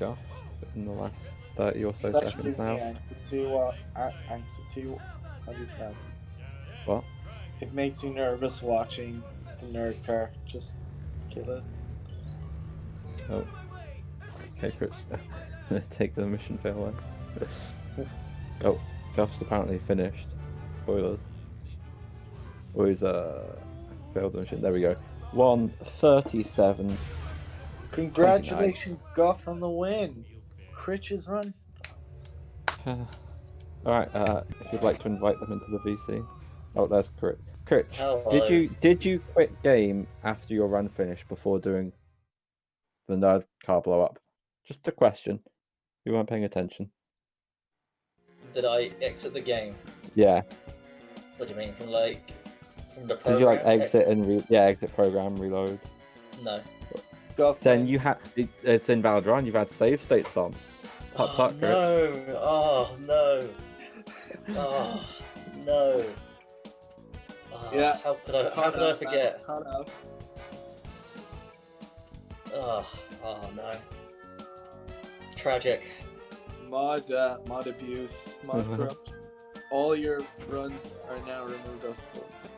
Guff in the last 30 or so Especially seconds me, now. how do you pronounce it? What? It makes you nervous watching the nerd car. Just kill it. Oh. Okay, Critch. Take the mission fail away. Oh, Guff's apparently finished. Spoilers. Or he's failed the mission. There we go. 1:37. Congratulations, Guff, on the win. Critch's runs. Alright, if you'd like to invite them into the VC. Oh, there's Critch. Critch, Hello. did you quit game after your run finished before doing the nerd car blow up? Just a question. You weren't paying attention. Did I exit the game? Yeah. What do you mean? From the program? Did you like exit and exit program, reload? No. Guff Then wins. you had it's invalid run. You've had save states on. Hot Oh, Critch. no! Oh no! Oh no! Oh, Yeah. How could I forget? Caught up. Oh no! Tragic. Mod abuse, mod corrupt. All your runs are now removed off the boards.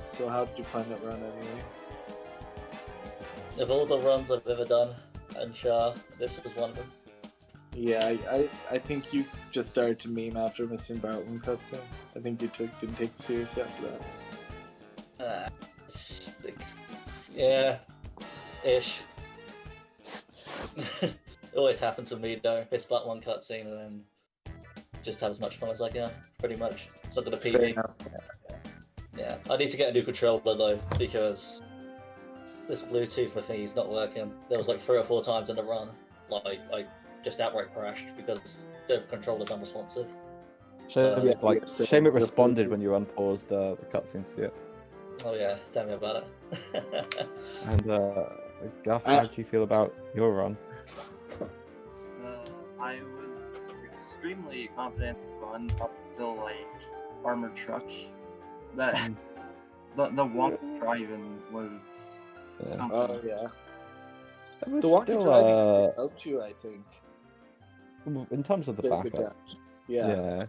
So how did you find that run anyway? Of all the runs I've ever done, and this was one of them. Yeah, I think you just started to meme after missing Bartman cutscene. I think you didn't take it seriously after that. Yeah, ish. It always happens with me though. It's but one cutscene and then just have as much fun as I can, pretty much. It's not gonna Fair PB. enough. Yeah, I need to get a new controller though, because this Bluetooth thingy is not working. There was like 3 or 4 times in the run, like I just outright crashed because the controller's unresponsive. Shame it responded when you unpaused the cutscene skip. Oh yeah, tell me about it. And Guff, how do you feel about your run? I was extremely confident to run up until like armored truck. That the one driving was something. Oh yeah. It was The walkie still, driving helped you, I think. in terms of the Get good backup. damage. Yeah.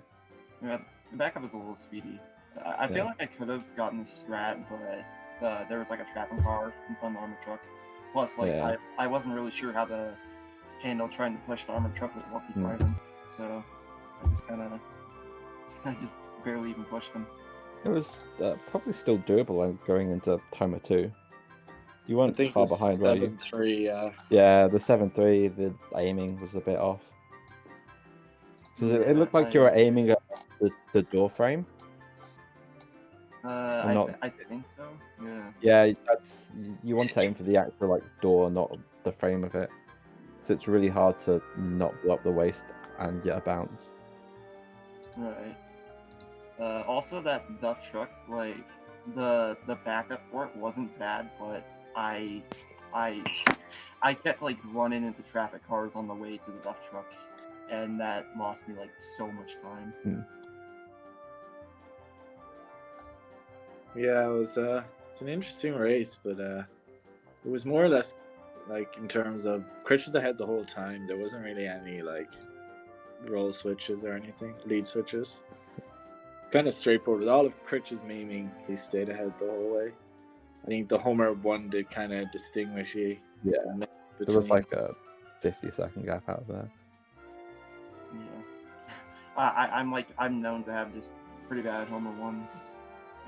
Yeah, the backup was a little speedy. I feel like I could have gotten the strat, but there was like a trapping car in front of the armored truck. Plus, like I wasn't really sure how to handle trying to push the armored truck with walkie driving, so I just barely even pushed him. It was probably still doable going into Timer 2. You weren't far behind, were you? 7-3, yeah. Yeah, the 7-3, the aiming was a bit off. Because it looked like you were aiming at the door frame. I think so. Yeah. Yeah, you want to aim for the actual door, not the frame of it. So it's really hard to not blow up the waist and get a bounce. Right. Also, that Duff truck, like the backup for it wasn't bad, but I kept like running into traffic cars on the way to the Duff truck, and that lost me like so much time. Yeah, it was it's an interesting race, but it was more or less like in terms of Critch was ahead the whole time. There wasn't really any like role switches or anything, lead switches. Kind of straightforward. With all of Critch's memeing, he stayed ahead the whole way. I think the Homer one did kind of distinguish you. Yeah, there was like a 50-second gap out there. Yeah, I'm known to have just pretty bad Homer ones,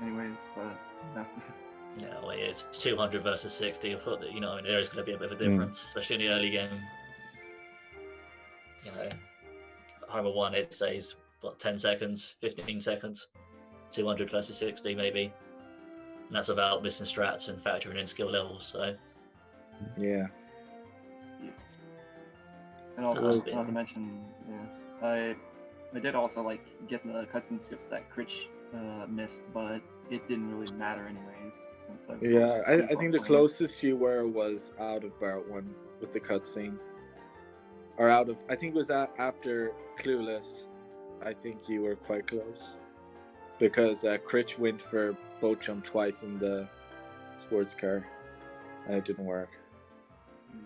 anyways. But No, it's 200 versus 60. I thought that there is going to be a bit of a difference, especially in the early game. Homer 1 it says 10 seconds, 15 seconds, 200 versus 60 maybe, and that's about missing strats and factoring in skill levels. So yeah. And also, not to mention, I did also like get the cutscene skips that Critch missed, but it didn't really matter anyways. Since I think the closest you were was out of Bart 1 with the cutscene, or out of I think it was after Clueless. I think you were quite close because Critch went for boat jump twice in the sports car. and it didn't work.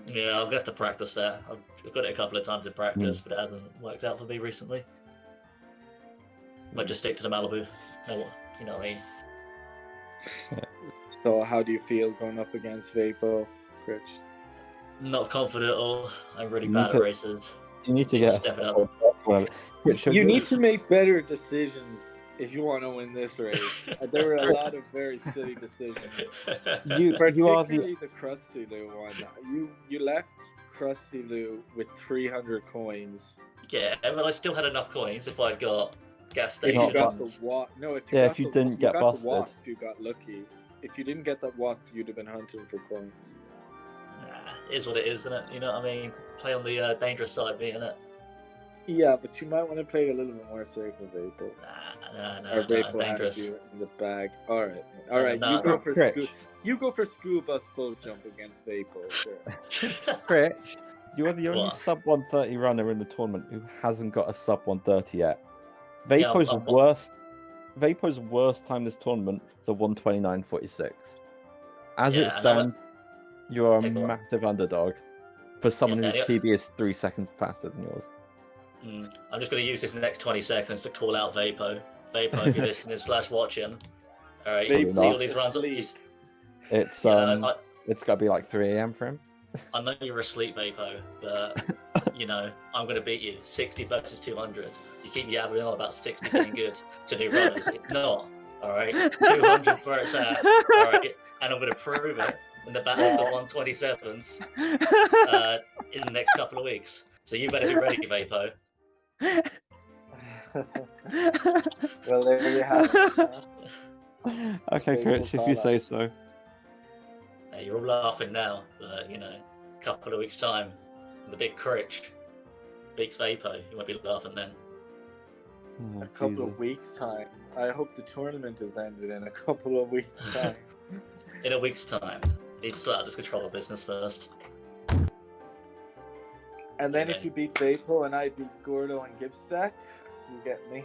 Yeah, I'm gonna have to practice that. I've got it a couple of times in practice, but it hasn't worked out for me recently. Might just stick to the Malibu. No, you know what I mean? So how do you feel going up against Vapo, Critch? Not confident at all. I'm really You bad need at to- races. You need to Need to get step it a up. well, Critch, You need to make better decisions if you want to win this race. There were a lot of very silly decisions. you are Particularly the the Krusty Lou one. You left Krusty Lou with 300 coins. Yeah, but I still had enough coins if I'd got gas If stations. you got the wasp, no, if you Yeah, got if you the, didn't you get got busted. the wasp, you got lucky. If you didn't get that wasp, you'd have been hunting for coins. It is what it is, isn't it? You know what I mean? Play on the dangerous side, being it. Yeah, but you might want to play a little bit more safe with Vapo. Or Vapo has dangerous. you in the bag. All right. No, You go for Critch. You go for school bus boat jump against Vapo. Sure. Critch, you are the only What? sub 130 runner in the tournament who hasn't got a sub 130 yet. Yeah, Vapo's worst time this tournament is a 129.46. As Yeah, it stands, you are a Yeah, go on. massive underdog for someone Yeah, whose PB is 3 seconds faster than yours. I'm just going to use this next 20 seconds to call out Vapo. Vapo, if you're listening / watching, all right, you can see all these runs. It's Yeah, it's got to be like 3 a.m. for him. I know you're asleep, Vapo, but you know I'm going to beat you 60 versus 200. You keep yabbering on about 60 being good to new runners. It's not. All right, 200 where it's at. All right, and I'm going to prove it in the battle of the 127s in the next couple of weeks. So you better be ready, Vapo. Well, there you have it. Okay, Vapo Critch, if you say call-outs. so. Hey, you're all laughing now, but you know, a couple of weeks' time, the big Critch beats Vapo. You won't be laughing then. Oh, A couple Jesus. of weeks' time. I hope the tournament has ended in a couple of weeks' time. In a week's time, you need to sort out this controller business first. And then Yeah. if you beat Vapo and I beat Gordo and Gibstack, you get me.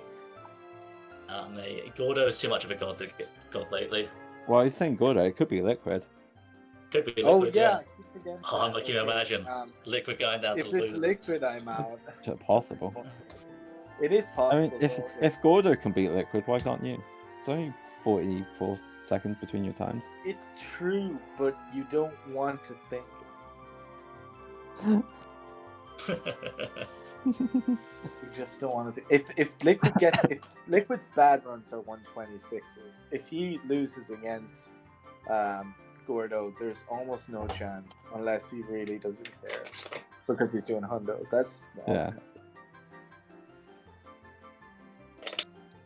Mate, Gordo is too much of a god lately. Well, he's saying good, it could be liquid. Could be Oh liquid, yeah, I keep forgetting Oh, that. can you Okay, imagine? Liquid going down if to it's losers. liquid, I'm out. It's possible. It is I possible. mean, if Gordo can beat liquid, why can't you? It's only 44 seconds between your times. It's true, but you don't want to think. You just don't want to think. If Liquid's bad runs are 126s. If he loses against Gordo, there's almost no chance unless he really doesn't care because he's doing hundo. That's Yeah.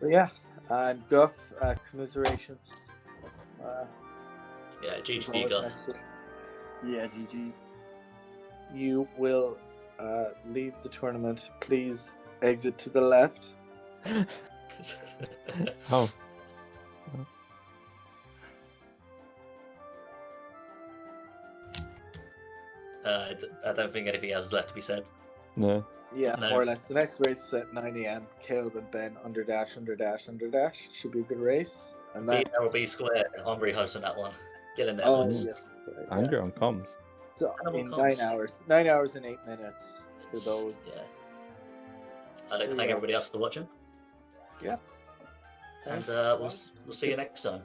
But yeah, and Guff, commiserations. Yeah, as GG always Guff. next week. Yeah, GG. You will leave the tournament. Please exit to the left. Oh. I don't think anything else is left to be said. No. Yeah, No. more or less. The next race is at 9 a.m. Caleb and Ben under dash. Should be a good race. And B that. double B squared. Omri hosting that one. Get in there, Oh boys. yes, that's right. Andrew on comms. So Animal in comms. 9 hours and 8 minutes for those. Yeah. I'd like to So, thank yeah. everybody else for watching. Yeah. And Thanks. we'll see you next time.